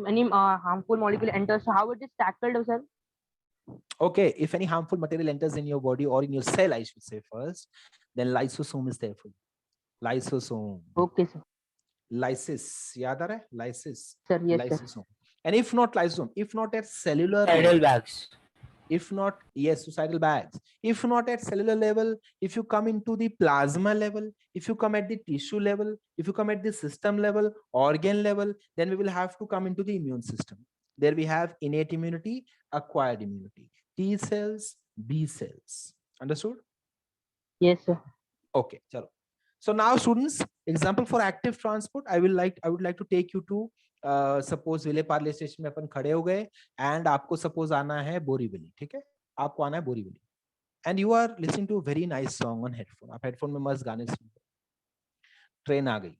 Speaker 2: any harmful molecule enters, so how it is tackled, sir?
Speaker 1: Okay, if any harmful material enters in your body or in your cell, I should say first, then lysosome is there for you. Lysosome.
Speaker 2: Okay, sir.
Speaker 1: Lysis. याद आ रहा है? Lysis.
Speaker 2: Sir, yes, sir.
Speaker 1: Lysosome. And if not lysosome, if not at cellular
Speaker 8: Tidal
Speaker 1: level,
Speaker 8: bags.
Speaker 1: if not, yes, suicidal bags. If not at cellular level, if you come into the plasma level, if you come at the tissue level, if you come at the system level, organ level, then we will have to come into the immune system. There we have innate immunity, acquired immunity, T cells, B cells. Understood?
Speaker 2: Yes, sir.
Speaker 1: Okay, chalo. So now, students, example for active transport, I would like to take you to suppose Vile Parle station में अपन खड़े हो गए and आपको suppose आना है बोरीवली, ठीक है? आपको आना है Borivali and you are listening to a very nice song on headphone. आप headphone में मस्त गाने सुन रहे, ट्रेन आ गई,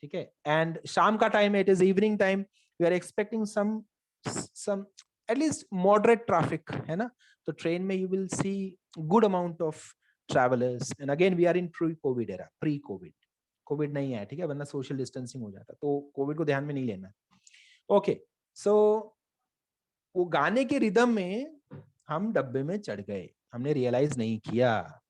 Speaker 1: ठीक है? And शाम का time है, it is evening time, we are expecting some at least moderate traffic, है ना? तो ट्रेन में you will see good amount of travelers, and again we are in pre-COVID era, pre-COVID. Covid नहीं है, ठीक है, वरना सोशल डिस्टेंसिंग हो जाता, तो कोविड को ध्यान में नहीं लेना. ओके, सो वो गाने के रिदम में हम डब्बे में चढ़ गए, हमने रियलाइज नहीं किया.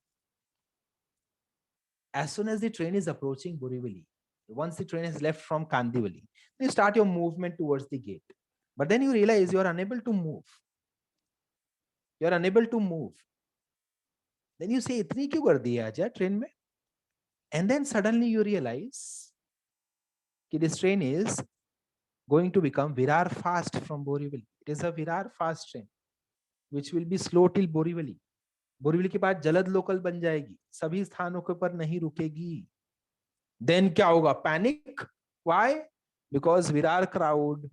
Speaker 1: As soon as the train is approaching Borivali, once the train has left from Kandivali, you start your movement towards the gate, but then you realize you are unable to move. You are unable to move. Then you say, इतनी क्यों कर दी आज train में? And then suddenly you realize that this train is going to become Virar fast from Borivali. It is a Virar fast train, which will be slow till Borivali. Borivali के बाद जलद local बन जाएगी, सभी स्थानों के ऊपर नहीं रुकेगी. Then क्या होगा? Panic. Why? Because Virar crowd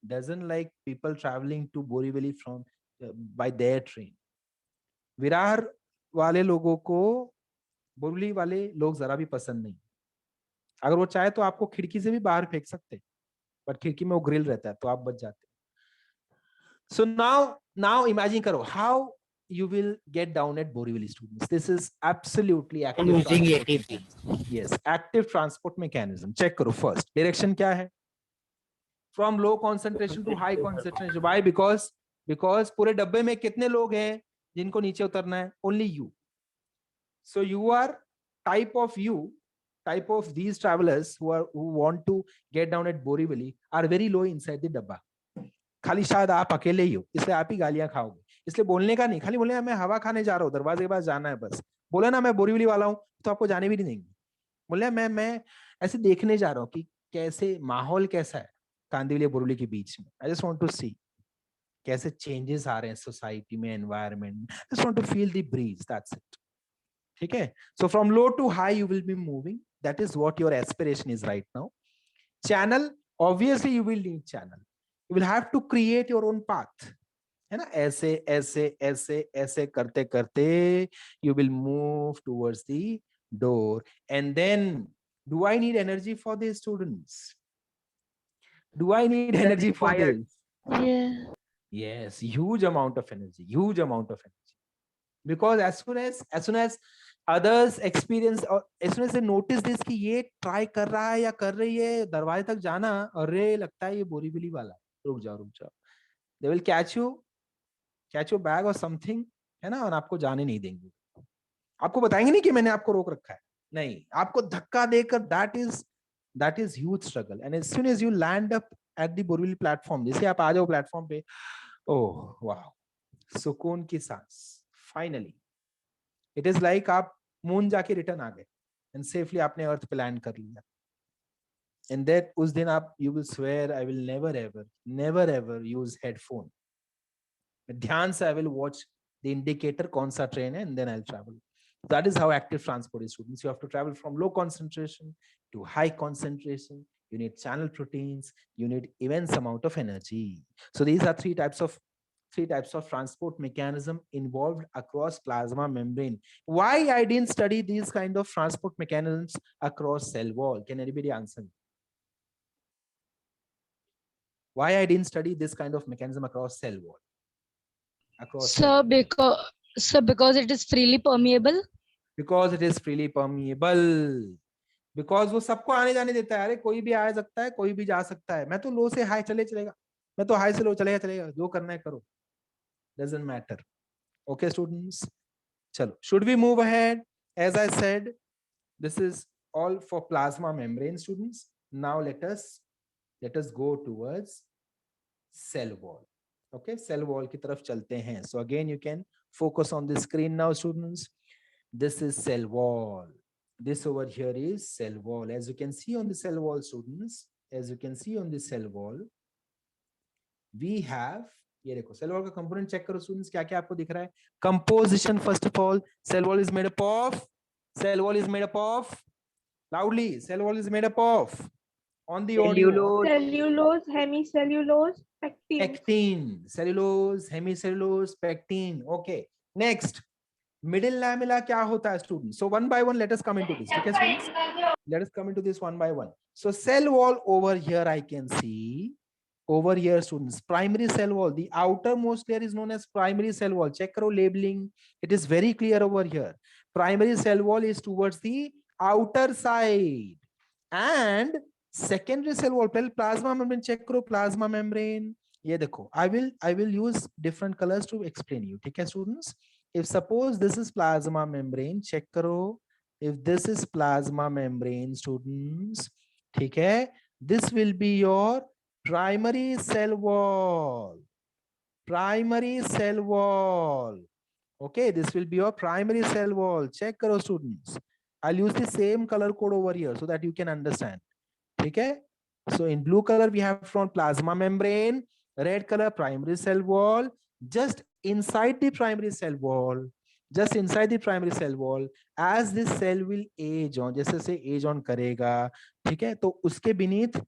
Speaker 1: doesn't like people traveling to Borivali from by their train. Virar वाले लोगों को बोरीवली वाले लोग जरा भी पसंद नहीं. अगर वो चाहे तो आपको खिड़की से भी बाहर फेंक सकते, बट खिड़की में वो ग्रिल रहता है तो आप बच जाते. So now imagine करो how you will get down at Borivali, students. This is absolutely active
Speaker 8: Using
Speaker 1: transport
Speaker 8: ATP.
Speaker 1: mechanism. Yes, active transport mechanism. Check करो first. Direction क्या है? From low concentration to high concentration. Why? Because पूरे डब्बे में कितने लोग हैं जिनको नीचे उतरना है? Only you. So you are type of these travelers who want to get down at Borivali are very low inside the डब्बा. खाली शायद आप अकेले ही हो, इसलिए आप ही गालियां खाओगे. इसलिए बोलने का नहीं, खाली बोले मैं हवा खाने जा रहा हूँ, दरवाजे के पास जाना है बस. बोले ना मैं बोरीवली वाला हूँ तो आपको जाने भी नहीं देंगे. बोले मैं ऐसे देखने जा रहा हूँ कि कैसे माहौल कैसा है कांदिवली बोरीवली के बीच में. I just want to see कैसे चेंजेस आ रहे हैं सोसाइटी में, एनवायरमेंट में. Just want to feel the breeze. That's it. ठीक है? So from low to high you will be moving. That is what your aspiration is right now. Channel, obviously you will need channel. You will have to create your own path. है ना? ऐसे ऐसे ऐसे ऐसे करते करते you will move towards the door. And then, do I need energy for these students? Do I need energy for this?
Speaker 6: Yeah.
Speaker 1: Yes, huge amount of energy. Because as soon as others experience, or as soon as they notice this कि ये try कर रहा है या कर रही है दरवाजे तक जाना, अरे लगता है ये बोरीवली वाला, रुक जाओ. They will catch your bag or something, है ना, और आपको जाने नहीं देंगे. आपको बताएंगे नहीं कि मैंने आपको रोक रखा है, नहीं, आपको धक्का देकर. That is huge struggle. And as soon as you land up at the Borivali platform, जैसे आप आ जाओ प्लेटफॉर्म पे, oh wow, सुकून की सांस. Finally, it is like आप मून जाके रिटर्न आ गए and safely आपने अर्थ पे लैंड कर लिया. and that us din aap you will swear I will never ever use headphone. ध्यान से I will watch the indicator kaun sa train hai and then I'll travel. That is how active transport is, students. You have to travel from low concentration to high concentration. You need channel proteins. You need immense amount of energy. So these are three types of transport mechanism involved across plasma membrane. Why I didn't study these kind of transport mechanisms across cell wall? Can anybody answer me? Why I didn't study this kind of mechanism across cell wall?
Speaker 3: Sir, because it is freely permeable.
Speaker 1: Because it is freely permeable. Because वो सबको आने जाने देता है. अरे कोई भी आ सकता है, कोई भी जा सकता है. मैं तो लो से हाई चलेगा. मैं तो हाई से लो चलेगा. जो करना है करो. Doesn't matter. Okay, students. Chalo. Should we move ahead? As I said, this is all for plasma membrane, students. Now let us go towards cell wall. Okay, cell wall की तरफ चलते हैं. So again, you can focus on the screen now, students. This is cell wall. This over here is cell wall. As you can see on the cell wall, students, as you can see on the cell wall, we have, ये देखो cell wall का component check करो students, क्या क्या आपको दिख रहा है? Composition, first of all, cell wall is made up of, loudly, cell wall is made up of, on the audio,
Speaker 6: Cellulose, hemicellulose, pectin.
Speaker 1: pectin, cellulose, hemicellulose, pectin. Okay, next, middle lamella क्या होता है students? So one by one, let us come into this. Okay, students? Let us come into this one by one. So cell wall over here, I can see over here, students, primary cell wall. The outermost layer is known as primary cell wall. Check karo labeling. It is very clear over here. Primary cell wall is towards the outer side, and secondary cell wall. Plasma membrane. Check karo plasma membrane. ये देखो. I will use different colors to explain you. ठीक है, students? If suppose this is plasma membrane, check karo. If this is plasma membrane, students, ठीक है, this will be your primary cell wall. Primary cell wall. Okay, this will be your primary cell wall. Check karo, students. I'll use the same color code over here so that you can understand. Okay, so in blue color we have from plasma membrane, red color primary cell wall. Just inside the primary cell wall, as this cell will age on, जैसे से age on करेगा, ठीक है, तो उसके beneath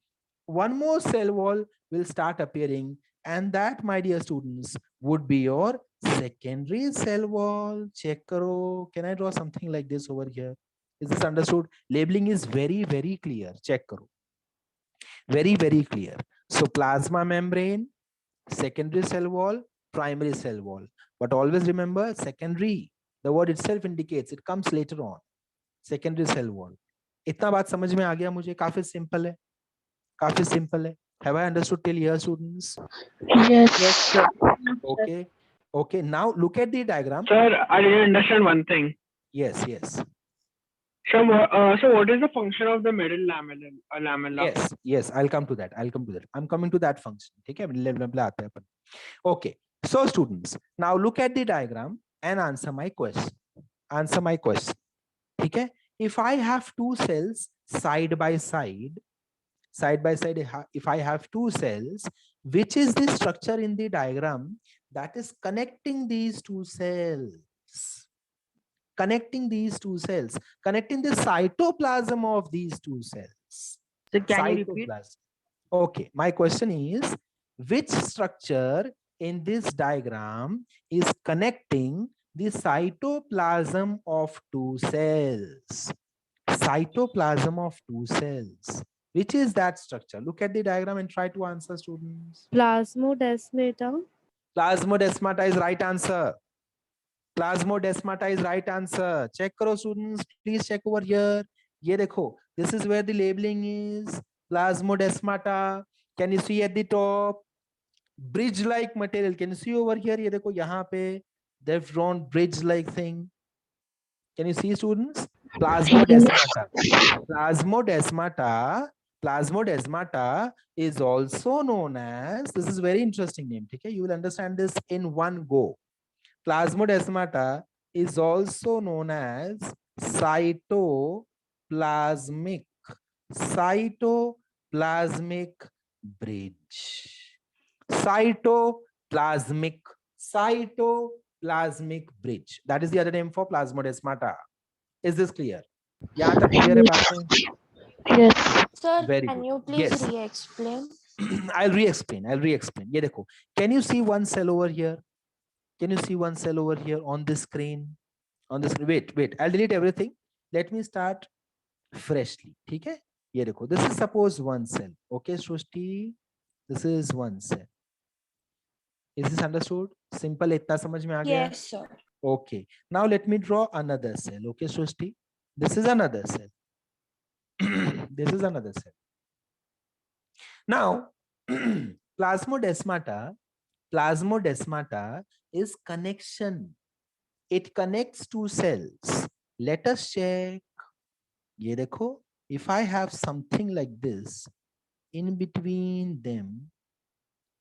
Speaker 1: one more cell wall will start appearing, and that, my dear students, would be your secondary cell wall. Check karo. Can I draw something like this over here? Is this understood? Labeling is very, very clear. Check karo. Very, very clear. So plasma membrane, secondary cell wall, primary cell wall. But always remember, secondary, the word itself indicates it comes later on. Secondary cell wall. इतना बात समझ में आ गया मुझे? काफी simple है. काफी simple है. Have I understood till here, students?
Speaker 6: Yes, sir.
Speaker 1: Okay. Okay. Now look at the diagram.
Speaker 4: Sir, I didn't understand one thing.
Speaker 1: Yes.
Speaker 4: So what is the function of the middle lamella?
Speaker 1: Yes. I'll come to that. I'm coming to that function. ठीक है? Level आते हैं अपन. Okay. So students, now look at the diagram and answer my question. ठीक है? If I have two cells side by side, if I have two cells, which is the structure in the diagram that is connecting these two cells? Connecting the cytoplasm of these two cells.
Speaker 2: So can you repeat?
Speaker 1: Okay, my question is, which structure in this diagram is connecting the cytoplasm of two cells? Cytoplasm of two cells. Which is that structure? Look at the diagram and try to answer, students.
Speaker 9: Plasmodesmata.
Speaker 1: Plasmodesmata is right answer. Check karo, students. Please check over here. ये देखो. This is where the labeling is. Plasmodesmata. Can you see at the top? Bridge-like material. Can you see over here? ये देखो यहाँ पे. They've drawn bridge-like thing. Can you see, students? Plasmodesmata is also known as, this is very interesting name. Okay, you will understand this in one go. Plasmodesmata is also known as cytoplasmic cytoplasmic bridge. Cytoplasmic bridge. That is the other name for plasmodesmata. Is this clear? यहाँ तक clear है बातें?
Speaker 6: Yes.
Speaker 9: Sir,
Speaker 1: Very
Speaker 9: can
Speaker 1: good.
Speaker 9: you please
Speaker 1: Yes.
Speaker 9: re-explain?
Speaker 1: I'll re-explain. ये देखो. Can you see one cell over here? Can you see one cell over here on this screen? On this. Wait. I'll delete everything. Let me start freshly. ठीक है? ये देखो. This is suppose one cell. Okay, Srushti. This is one cell. Is this understood? Simple. इतना समझ में आ गया?
Speaker 9: Yes, sir.
Speaker 1: Okay. Now let me draw another cell. Okay, Srushti. This is another cell. This is another cell. Now, plasmodesmata is connection. It connects two cells. Let us check. ये देखो, if I have something like this in between them,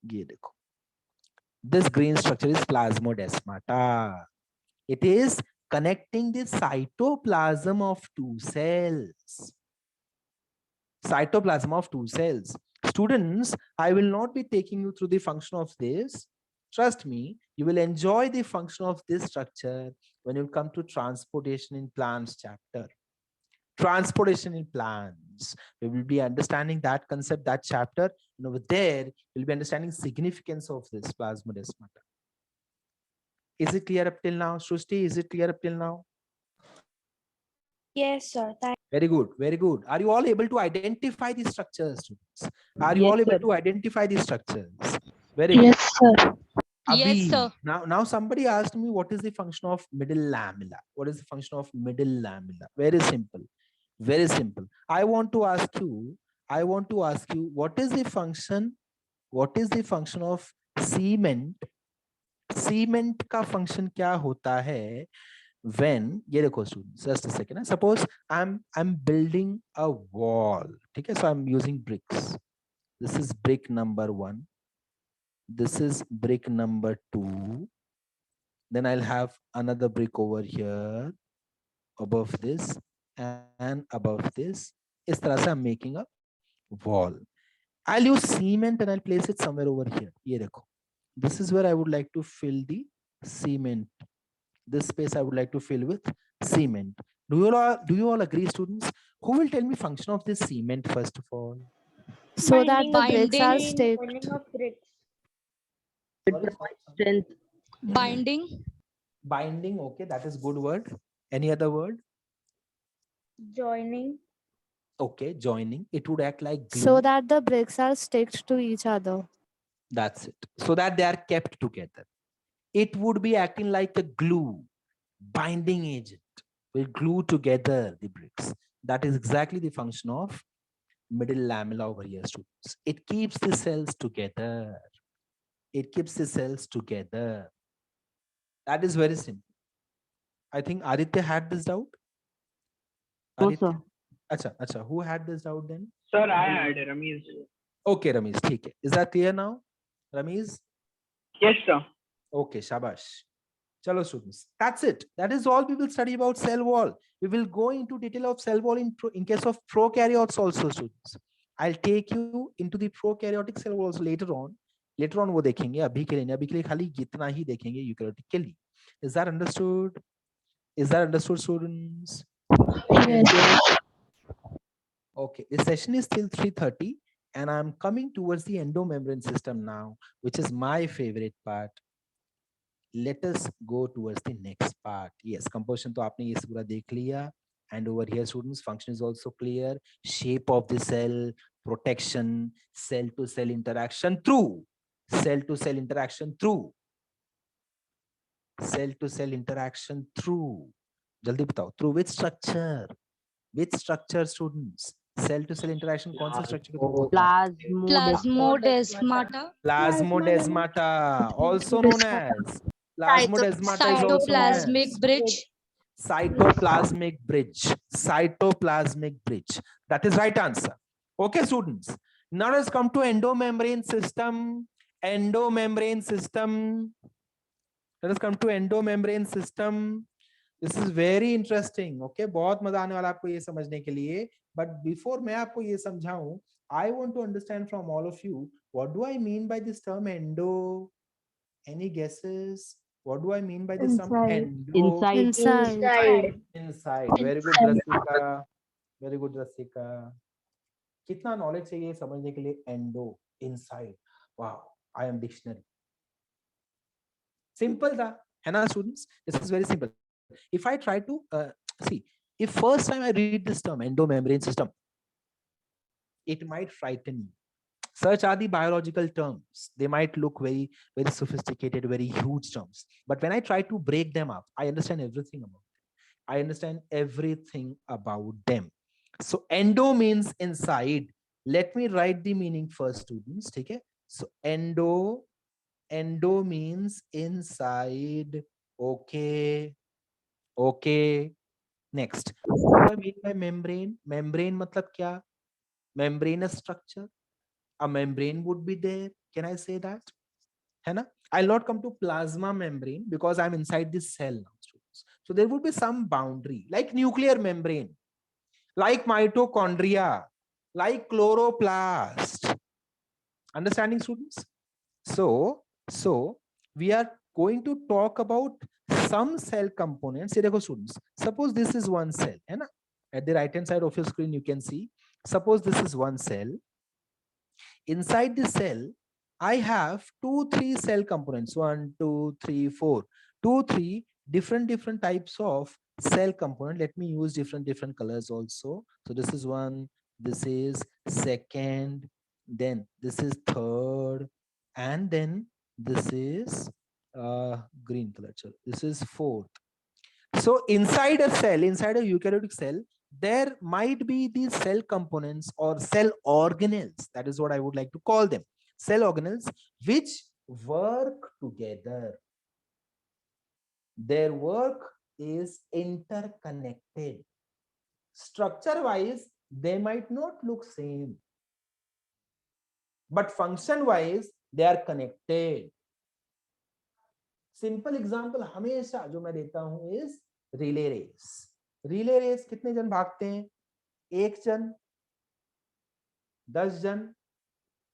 Speaker 1: ये देखो. This green structure is plasmodesmata. It is connecting the cytoplasm of two cells. Cytoplasm of two cells. Students, I will not be taking you through the function of this. Trust me, you will enjoy the function of this structure when you come to transportation in plants chapter. Transportation in plants. We will be understanding that concept, that chapter, and over there, we'll be understanding significance of this plasmodesmata. Is it clear up till now? Srushti, is it clear up till now?
Speaker 9: Yes, sir.
Speaker 1: Very good, very good. Are you all able to identify the structures, students? Are you
Speaker 2: Yes,
Speaker 1: all able
Speaker 2: sir.
Speaker 1: to identify the structures? Very good.
Speaker 6: Yes, sir.
Speaker 3: Yes,
Speaker 1: Abhi,
Speaker 3: sir.
Speaker 1: now somebody asked me what is the function of middle lamella? What is the function of middle lamella? Very simple. Very simple. I want to ask you, what is the function of cement? Cement का function क्या होता है when, ये देखो students, just a second. Suppose I'm building a wall. ठीक है? So I'm using bricks. This is brick number 1. This is brick number 2. Then I'll have another brick over here above this and above this. इस तरह से I'm making a wall. I'll use cement and I'll place it somewhere over here. ये देखो. This is where I would like to fill the cement. This space I would like to fill with cement. Do you all agree, students? Who will tell me function of this cement first of all?
Speaker 9: So that the
Speaker 3: bricks are
Speaker 9: staked.
Speaker 2: Strength.
Speaker 3: Binding.
Speaker 1: Binding, okay, that is good word. Any other word?
Speaker 9: Joining.
Speaker 1: Okay, joining. It would act like glue.
Speaker 9: So that the bricks are sticked to each other.
Speaker 1: That's it. So that they are kept together. It would be acting like a glue, binding agent. Will glue together the bricks. That is exactly the function of middle lamella over here, students. It keeps the cells together. It keeps the cells together. That is very simple. I think Aditya had this doubt.
Speaker 2: No,
Speaker 1: Aditya?
Speaker 2: sir.
Speaker 1: Acha. Who had this doubt then?
Speaker 4: Sir, I had Ramesh.
Speaker 1: Okay, Ramesh. ठीक है. Is that clear now? Ramesh?
Speaker 4: Yes, sir.
Speaker 1: Okay, shabash. Chalo students. That's it. That is all we will study about cell wall. We will go into detail of cell wall in case of prokaryotes also, students. I'll take you into the prokaryotic cell walls later on. Later on वो देखेंगे. अभी के लिए खाली इतना ही देखेंगे eukaryotic के लिए. Is that understood? Is that understood, students?
Speaker 6: Yes.
Speaker 1: Okay, this session is till 3:30 and I'm coming towards the endomembrane system now, which is my favorite part. Let us go towards the next part. Yes, composition तो आपने ये पूरा देख लिया. And over here, students, function is also clear. Shape of the cell, protection, cell to cell interaction through. Cell to cell interaction through. Cell to cell interaction through. जल्दी बताओ. Through which structure? Which structure, students? Cell to cell interaction कौन सा structure के through होता है?
Speaker 3: Plasmodesmata.
Speaker 1: Plasmodesmata, also known as plasmodesmata is also known as
Speaker 3: Cytoplasmic bridge.
Speaker 1: cytoplasmic bridge. Cytoplasmic bridge. That is right answer. Okay, students. Now let's come to endomembrane system. Endomembrane system. Let us come to endomembrane system. This is very interesting. Okay, बहुत मजा आने वाला आपको ये समझने के लिए. But before मैं आपको ये समझाऊं, I want to understand from all of you, what do I mean by this term endo? Any guesses? What do I mean by this term
Speaker 9: Inside.
Speaker 1: endo?
Speaker 2: Inside.
Speaker 1: Inside. Very good, Rasika. Very good, Rasika. कितना knowledge चाहिए समझने के लिए endo inside? Wow, I am dictionary. Simple था, है ना students? This is very simple. If I try to see, if first time I read this term endomembrane system, it might frighten you. Such are the biological terms. They might look very, very sophisticated, very huge terms. But when I try to break them up, I understand everything about them. I understand everything about them. So endo means inside. Let me write the meaning first, students. Okay? So endo means inside. Okay. Okay. Next. What do I mean by membrane? Membrane matlab kya? Membranous structure. A membrane would be there. Can I say that? है ना? I'll not come to plasma membrane because I'm inside this cell now, students. So there would be some boundary, like nuclear membrane, like mitochondria, like chloroplast. Understanding, students? So we are going to talk about some cell components. ये देखो students, suppose this is one cell, है ना? At the right hand side of your screen you can see. Suppose this is one cell. Inside the cell, I have 2-3 cell components. 1, 2, 3, 4. 2-3 different types of cell component. Let me use different colors also. So this is one, this is second, then this is third, and then this is green color. This is fourth. So inside a cell, inside a eukaryotic cell, there might be these cell components or cell organelles. That is what I would like to call them. Cell organelles which work together. Their work is interconnected. Structure wise, they might not look same, but function wise, they are connected. Simple example हमेशा जो मैं देता हूं is relay race. Relay race कितने जन भागते हैं? 1 जन, 10 जन.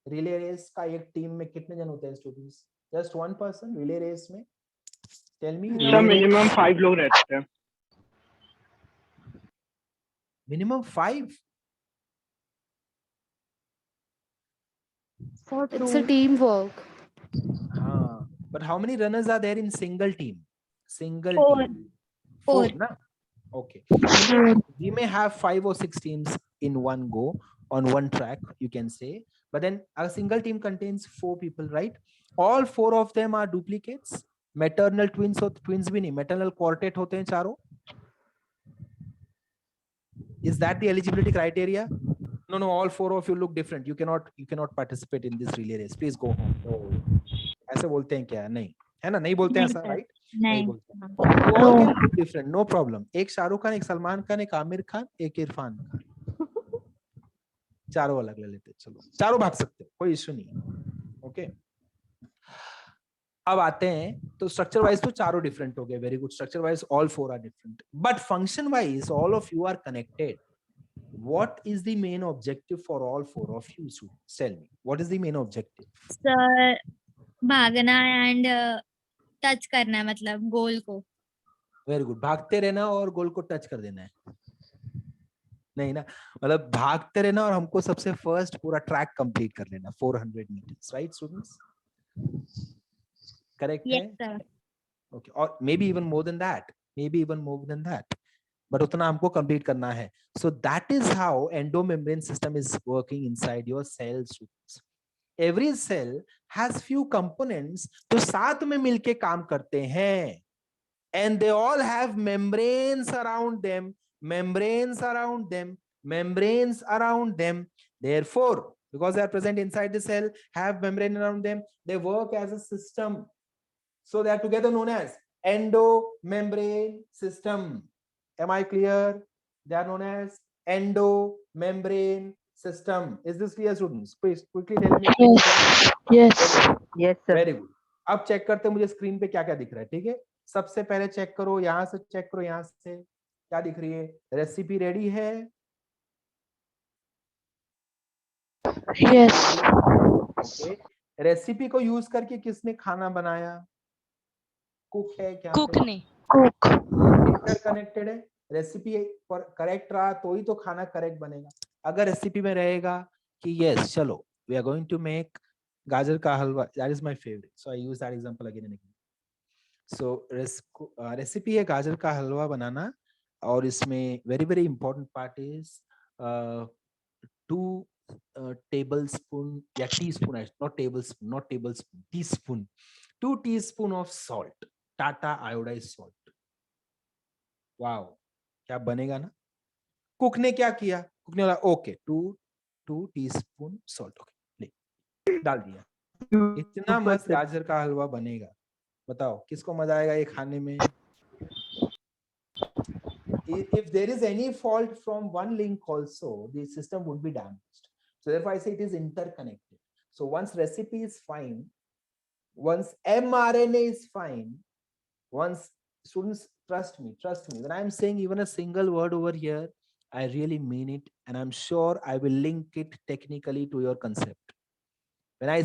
Speaker 1: रिले रेस का एक टीम में कितने जन होते हैं students? Just 1 person relay race में. Tell me.
Speaker 4: सर मिनिमम 5 लोग रहते हैं.
Speaker 1: मिनिमम 5?
Speaker 9: It's a teamwork.
Speaker 1: हाँ, but how many runners are there in single team? Single
Speaker 5: 4.
Speaker 1: team. 4 na? Okay. We may have 5 or 6 teams in one go on one track, you can say, but then a single team contains 4 people, right? All 4 of them are duplicates. Maternal twins or twins bhi nahi, maternal quartet hote hain charo. Is that the eligibility criteria? No, all 4 of you look different. You cannot participate in this relay race. Please go home. ऐसे बोलते हैं क्या? नहीं, है ना? नहीं बोलते हैं ऐसा, right? नहीं बोलते हैं. All can look different, no problem. एक शाहरुख खान, एक सलमान खान, एक आमिर खान, एक इरफान खान. चारों अलग ले लेते. चलो, चारों भाग सकते हो, कोई इश्यू नहीं है. ओके. अब आते हैं तो स्ट्रक्चर वाइज तो चारों डिफरेंट हो गए. Very good. Structure wise all 4 are different, but function wise all of you are connected. What is the main objective for all 4 of you students? Tell me, what is the main objective?
Speaker 5: Sir भागना and touch करना है, मतलब गोल को.
Speaker 1: Very good. भागते रहना और गोल को touch कर देना है? नहीं ना, मतलब भागते रहना और हमको सबसे फर्स्ट पूरा ट्रैक कंप्लीट कर लेना, 400 meters, राइट स्टूडेंट्स? करेक्ट है?
Speaker 5: Yes sir.
Speaker 1: ओके. और may be even more than that, but उतना हमको कंप्लीट करना है. So that is how endomembrane system is working inside your cell students. Every cell has few components जो साथ में मिलके काम करते हैं, and they all have membranes around them. Therefore, because they are present inside the cell, have membrane around them, they work as a system. So they are together known as endomembrane system. Am I clear? They are known as endomembrane system. Is this clear, students? Please quickly tell me.
Speaker 2: Yes, sir.
Speaker 1: Very good. अब check करते हैं मुझे screen पे क्या क्या दिख रहा है. ठीक है, सबसे पहले चेक करो, यहां से चेक करो, यहां से क्या दिख रही है? रेसिपी रेडी है?
Speaker 6: Yes.
Speaker 1: ओके, रेसिपी को यूज करके किसने खाना बनाया? कुक है क्या?
Speaker 3: कुक ने
Speaker 6: Cook.
Speaker 1: इंटरकनेक्टेड है। रेसिपी करेक्ट रहा तो ही तो खाना करेक्ट बनेगा। अगर रेसिपी में रहेगा कि यस चलो we are going to make गाजर का halwa, that is my favourite, so I use that example again and again. So recipe है गाजर का हलवा बनाना, और इसमें very very important part is 2 tablespoon या teaspoon, not tablespoon, teaspoon, 2 teaspoon of salt, Tata iodised salt. Wow, क्या बनेगा ना। कुक ने क्या किया? कुक ने बोला ओके 2 टीस्पून सॉल्ट, ओके ले डाल दिया, इतना मस्त गाजर का हलवा बनेगा। बताओ किसको मजा आएगा ये खाने में? If there is any fault from one link also, the system would be damaged. So therefore I say it is interconnected. So once recipe is fine, once mRNA is fine, once students trust me, when I'm saying even a single word over here, I really mean it, and I'm sure I will link it technically to your concept. When I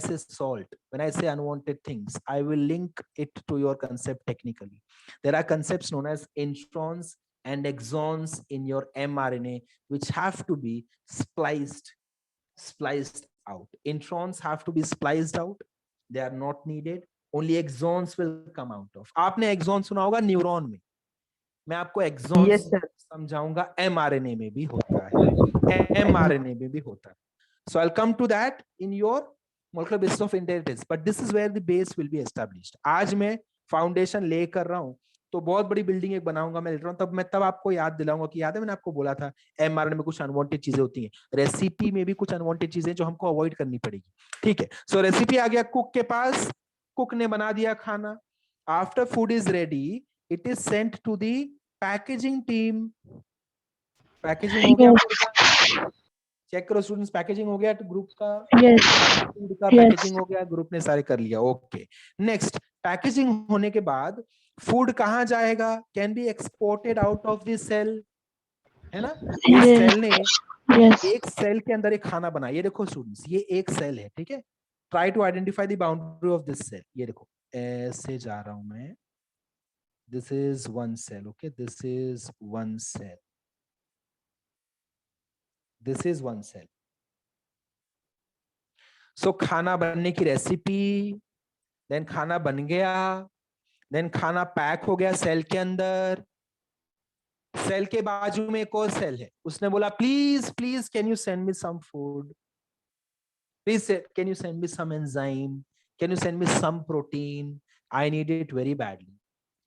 Speaker 1: say salt, when I say unwanted things, I will link it to your concept technically. There are concepts known as introns and exons in your mRNA, which have to be spliced out. Introns have to be spliced out. They are not needed. Only exons will come out of. आपने exon सुना होगा neuron में, मैं आपको exons समझाऊंगा mRNA में भी होता है, mRNA में भी होता है. So I'll come to that in your molecular basis of inheritance, but this is where the base will be established. आज मैं फाउंडेशन ले कर रहा हूं, तो बहुत बड़ी बिल्डिंग एक बनाऊंगा मैं लेटर ऑन, तब आपको याद दिलाऊंगा कि याद है मैंने आपको बोला था एमआरएनए में कुछ अनवांटेड चीजें होती हैं, रेसिपी में भी कुछ अनवांटेड चीजें जो हमको अवॉइड करनी पड़ेगी। ठीक है, सो रेसिपी आ गया कुक के पास, कुक ने बना दिया खाना। After food is ready, it is sent to the packaging team. Packaging हो गया, चेक करो स्टूडेंट्स, पैकेजिंग हो गया ग्रुप का, फूड का पैकेजिंग हो गया, ग्रुप ने सारे कर लिया। ओके, नेक्स्ट, पैकेजिंग होने के बाद फूड कहाँ जाएगा? Can be exported out of this cell, है ना। इस सेल ने एक सेल के अंदर एक खाना बना, ये देखो स्टूडेंट्स, ये एक सेल है, ठीक है। Try to identify the boundary of this cell. ये देखो ऐसे जा रहा हूं मैं, this is one cell, okay, this is one cell, this is one cell. So खाना बनने की रेसिपी, देन खाना बन गया, देन खाना पैक हो गया सेल के अंदर। सेल के बाजू में एक और सेल है, उसने बोला please please can you send me some food, please can you send me some enzyme, can you send me some protein, I need it very badly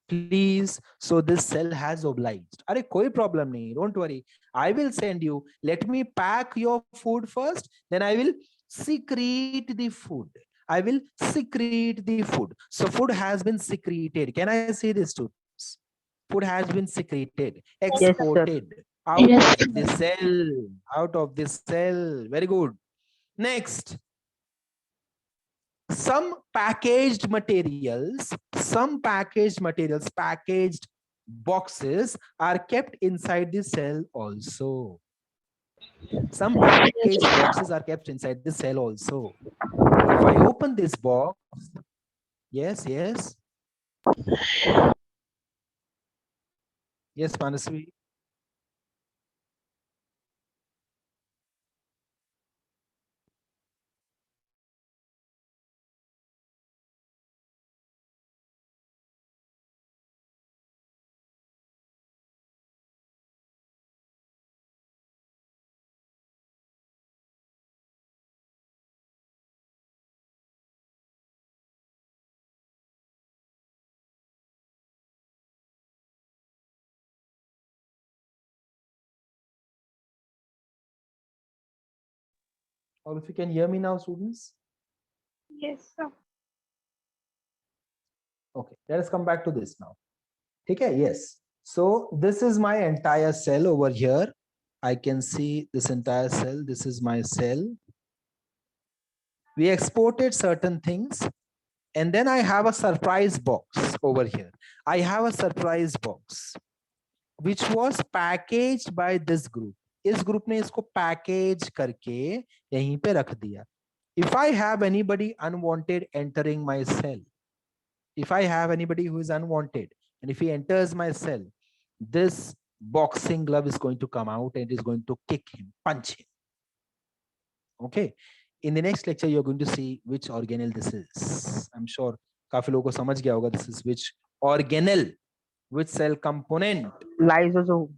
Speaker 1: please. So this cell has obliged, अरे कोई problem नहीं, don't worry, I will send you, let me pack your food first, then I will secrete the food. I will secrete the food. So food has been secreted. Can I say this to students? Food has been secreted, exported out of the cell, out of this cell. Very good. Next, some packaged materials, packaged boxes are kept inside the cell also. Some packaged boxes are kept inside the cell also. If I open this box, yes, Manasvi. Or if you can hear me now, students.
Speaker 6: Yes, sir.
Speaker 1: Okay, let us come back to this now. Okay, yes. So this is my entire cell over here. I can see this entire cell. This is my cell. We exported certain things, and then I have a surprise box over here. I have a surprise box which was packaged by this group. इस group ने इसको package करके यहीं पे रख दिया. If I have anybody unwanted entering my cell, if I have anybody who is unwanted, and if he enters my cell, this boxing glove is going to come out and is going to kick him, punch him. Okay. In the next lecture, you're going to see which organelle this is. I'm sure काफी लोगों को समझ गया होगा. This is which organelle, which cell component?
Speaker 2: Lysosome.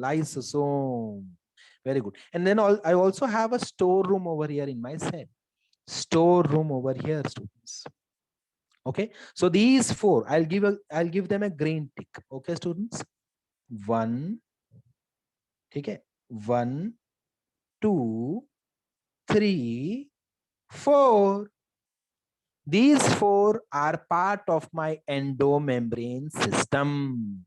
Speaker 1: Lysosome. Very good. And then I also have a storeroom over here in my cell. Storeroom over here, students. Okay. So these four, I'll give them a green tick. Okay, students. 1. Okay. 1, 2, 3, 4. These 4 are part of my endomembrane system.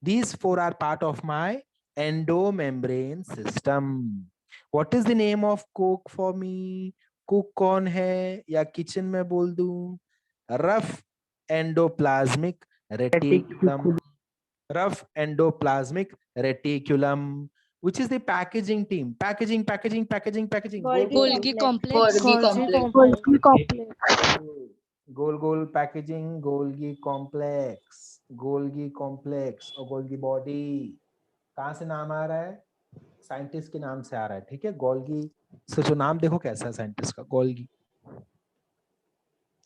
Speaker 1: These 4 are part of my endomembrane system. What is the name of cook for me? Cook कौन है या kitchen में बोल दूं? Rough endoplasmic reticulum. Rough endoplasmic reticulum. Which is the packaging team? Packaging.
Speaker 3: Golgi complex.
Speaker 6: Golgi complex.
Speaker 1: Goal packaging, Golgi complex और Golgi body. कहाँ से नाम आ रहा है? साइंटिस्ट के नाम से आ रहा है. ठीक है. गोल्गी से जो नाम देखो कैसा है साइंटिस्ट का. गोल्गी.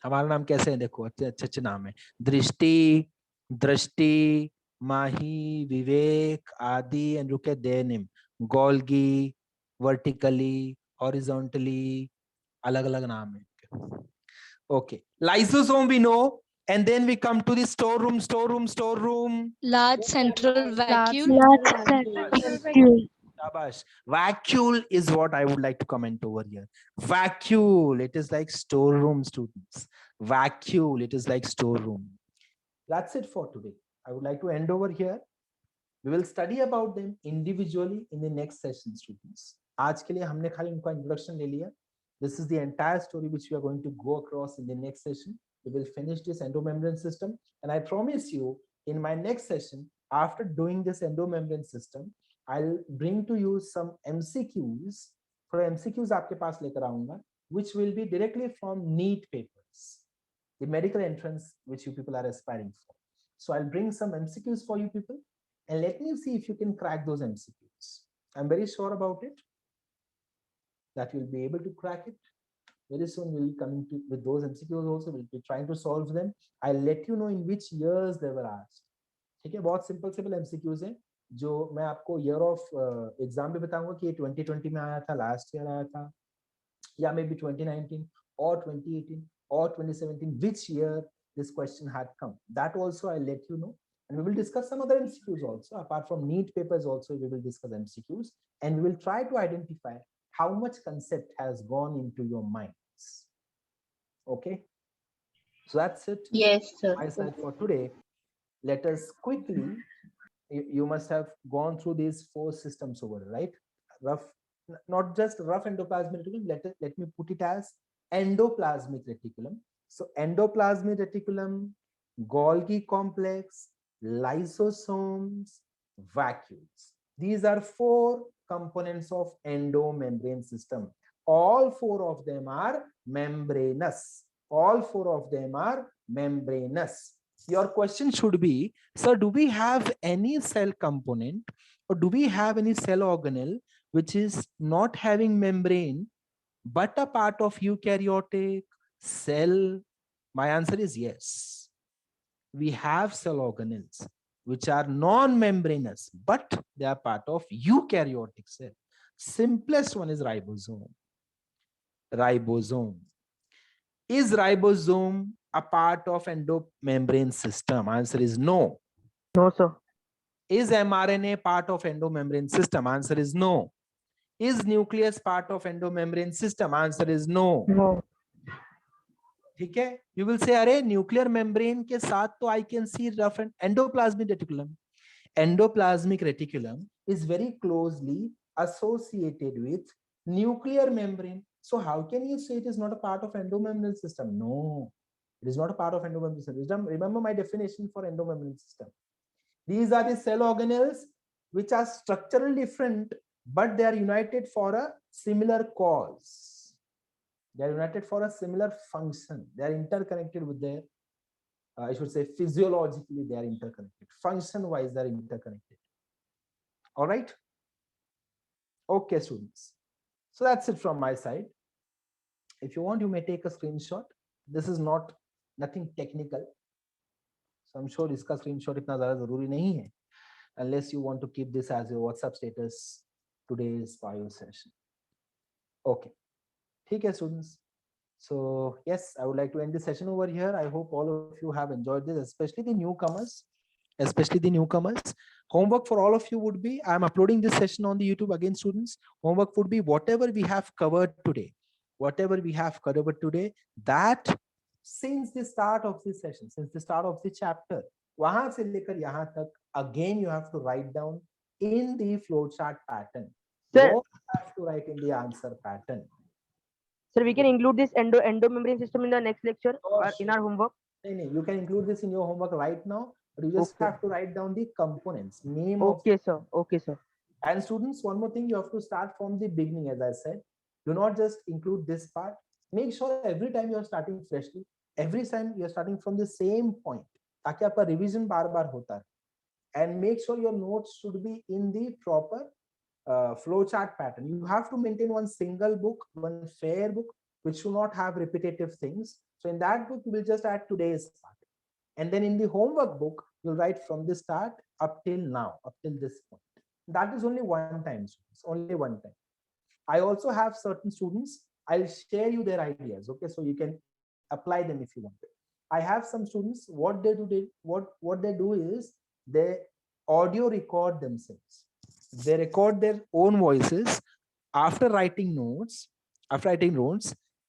Speaker 1: हमारा नाम कैसे है देखो. अच्छे नाम है. दृष्टि, माही, विवेक, आदि, and look at their name. Golgi, vertically, horizontally, अलग नाम है. Okay. Lysosome we know, and then we come to the storeroom.
Speaker 3: Large central vacuole.
Speaker 1: Shabash. Vacuole is what I would like to comment over here. Vacuole, it is like storeroom, students. Vacuole, it is like storeroom. That's it for today. I would like to end over here. We will study about them individually in the next session, students. आज के लिए हमने खाली उनका introduction ले लिया. This is the entire story which we are going to go across in the next session. We will finish this endomembrane system, and I promise you, in my next session, after doing this endomembrane system, I'll bring to you some MCQs. For MCQs आपके पास लेकर आऊंगा, which will be directly from NEET papers, the medical entrance which you people are aspiring for. So I'll bring some MCQs for you people, and let me see if you can crack those MCQs. I'm very sure about it, that you'll be able to crack it. Very soon we'll come with those MCQs also. We'll be trying to solve them. I'll let you know in which years they were asked. ठीक है. बहुत simple MCQs हैं जो मैं आपको year of exam भी बताऊंगा कि ये 2020 में आया था, लास्ट ईयर आया था, या may be 2019 or 2018 or 2017, which year this question had come. That also I'll let you know. And we will discuss some other MCQs also. Apart from NEET papers also, we will discuss MCQs, and we will try to identify how much concept has gone into your minds. Okay. So that's it.
Speaker 9: Yes, sir.
Speaker 1: My side for today. Let us quickly, you must have gone through these 4 systems over, right? Rough, not just rough endoplasmic reticulum. Let me put it as endoplasmic reticulum. So endoplasmic reticulum, Golgi complex, lysosomes, vacuoles. These are 4 components of endomembrane system. All 4 of them are membranous. Your question should be, sir, do we have any cell component or do we have any cell organelle which is not having membrane but a part of eukaryotic cell? My answer is yes. We have cell organelles which are non-membranous, but they are part of eukaryotic cell. Simplest one is ribosome. Is ribosome a part of endomembrane system? Answer is no.
Speaker 2: No, sir.
Speaker 1: Is mRNA part of endomembrane system? Answer is no. Is nucleus part of endomembrane system? Answer is no.
Speaker 2: No.
Speaker 1: ठीक है. You will say, अरे nuclear membrane के साथ तो I can see rough endoplasmic reticulum. Endoplasmic reticulum is very closely associated with nuclear membrane. So how can you say it is not a part of endomembrane system? No, it is not a part of endomembrane system. Remember my definition for endomembrane system. These are the cell organelles which are structurally different, but they are united for a similar cause. They are united for a similar function. They are interconnected with their, I should say, physiologically they are interconnected. Function-wise, they are interconnected. All right. Okay, students. So that's it from my side. If you want, you may take a screenshot. This is nothing technical. So I'm sure इसका screenshot इतना ज़्यादा ज़रूरी नहीं है, unless you want to keep this as your WhatsApp status today's bio session. Okay. ठीक है, students. So yes, I would like to end this session over here. I hope all of you have enjoyed this, especially the newcomers. Homework for all of you would be, I'm uploading this session on the YouTube again, students. Homework would be whatever we have covered today. That since the start of this session, since the start of the chapter, वहां से लेकर यहाँ तक, again you have to write down in the flowchart pattern.
Speaker 2: Sir.
Speaker 1: You have to write in the answer pattern.
Speaker 2: Sir, we can include this endomembrane system in the next lecture
Speaker 1: Oh,
Speaker 2: or in our homework.
Speaker 1: No, you can include this in your homework right now, but you just
Speaker 2: Okay.
Speaker 1: have to write down the components, name
Speaker 2: Okay,
Speaker 1: of.
Speaker 2: sir. Okay, sir.
Speaker 1: And students, one more thing, you have to start from the beginning, as I said. Do not just include this part. Make sure every time you are starting freshly, every time you are starting from the same point, ताकि आपका revision बार-बार होता है. And make sure your notes should be in the proper flowchart pattern. You have to maintain one single book, one fair book, which should not have repetitive things. So in that book, you will just add today's part. And then in the homework book, you'll write from the start up till now, up till this point. That is only one time, students, only one time. I also have certain students, I'll share you their ideas, okay? So you can apply them if you want. I have some students, what they do is they audio record themselves. They record their own voices. After writing notes,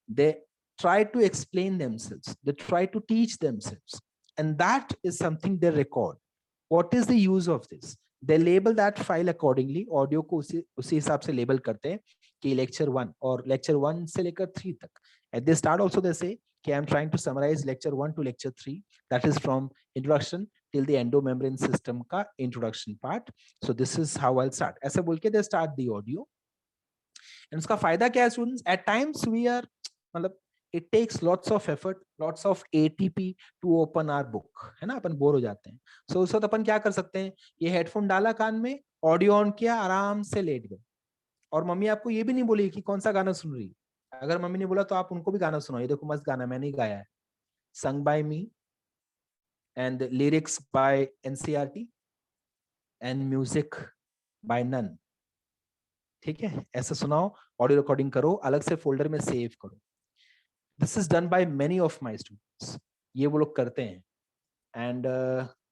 Speaker 1: they try to explain themselves. They try to teach themselves. And that is something they record. What is the use of this? They label that file accordingly. Audio को उसी हिसाब से label करते हैं कि lecture 1 और lecture 1 से लेकर 3 तक. At the start also they say कि I'm trying to summarize lecture 1 to lecture 3. That is from introduction till the endomembrane system का introduction part. So this is how I'll start. ऐसे बोल के they start the audio. And उसका फायदा क्या है students? At times we are, मतलब it takes lots of effort, lots of ATP to open our book, है ना? अपन बोर हो जाते हैं. So उस वक्त अपन क्या कर सकते हैं? ये हेडफोन डाला कान में, ऑडियो ऑन किया, आराम से लेट गए. और मम्मी आपको ये भी नहीं बोली कि कौन सा गाना सुन रही है. अगर मम्मी ने बोला तो आप उनको भी गाना सुनाओ. ये देखो मस्त गाना मैंने ही गाया है. Sung by me and lyrics by NCERT and music by none. ठीक है, ऐसा सुनाओ, ऑडियो रिकॉर्डिंग करो, अलग से फोल्डर में सेव करो. This is done by many of my students. ये वो लोग करते हैं. And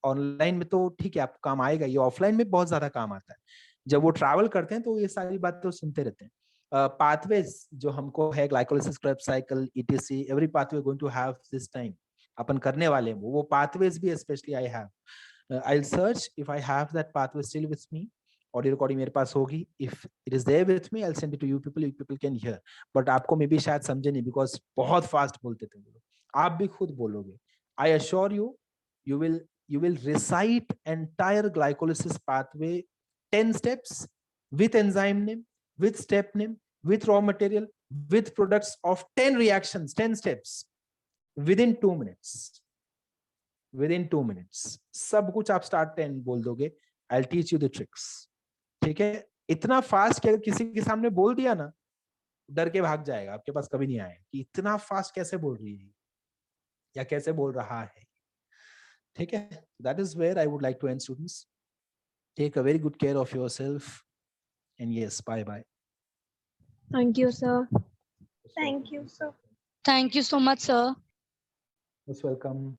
Speaker 1: ऑनलाइन में तो ठीक है आपको काम आएगा, ये ऑफलाइन में बहुत ज्यादा काम आता है. जब वो ट्रैवल करते हैं तो ये सारी बातें तो सुनते रहते हैं. पाथवेज जो हमको है, glycolysis, Krebs cycle, ETC, every pathway going to have this time. अपन करने वाले हैं वो पाथवेज भी specially I have. I'll search if I have that pathway still with me. Audio recording मेरे पास होगी. If it is there with me, I will send it to you people can hear. But आपको may B शायद समझे नहीं, because बहुत fast बोलते थे वो लोग. आप भी खुद बोलोगे. I assure you, you will recite entire glycolysis pathway 10 steps with enzyme name, with step name, with raw material, with products of 10 reactions, 10 steps within 2 minutes. Within 2 minutes सब कुछ आप start 10 बोल दोगे. I'll teach you the tricks. ठीक है, इतना fast कि अगर किसी के सामने बोल दिया ना, डर के भाग जाएगा, आपके पास कभी नहीं आएगा कि इतना फास्ट कैसे बोल रही है या कैसे बोल रहा है. ठीक है, that is where I would like to end, students. Take a very good care of yourself, and yes, bye bye.
Speaker 9: Thank you, sir.
Speaker 6: Thank you, sir.
Speaker 3: Thank you so much, sir.
Speaker 1: Most welcome.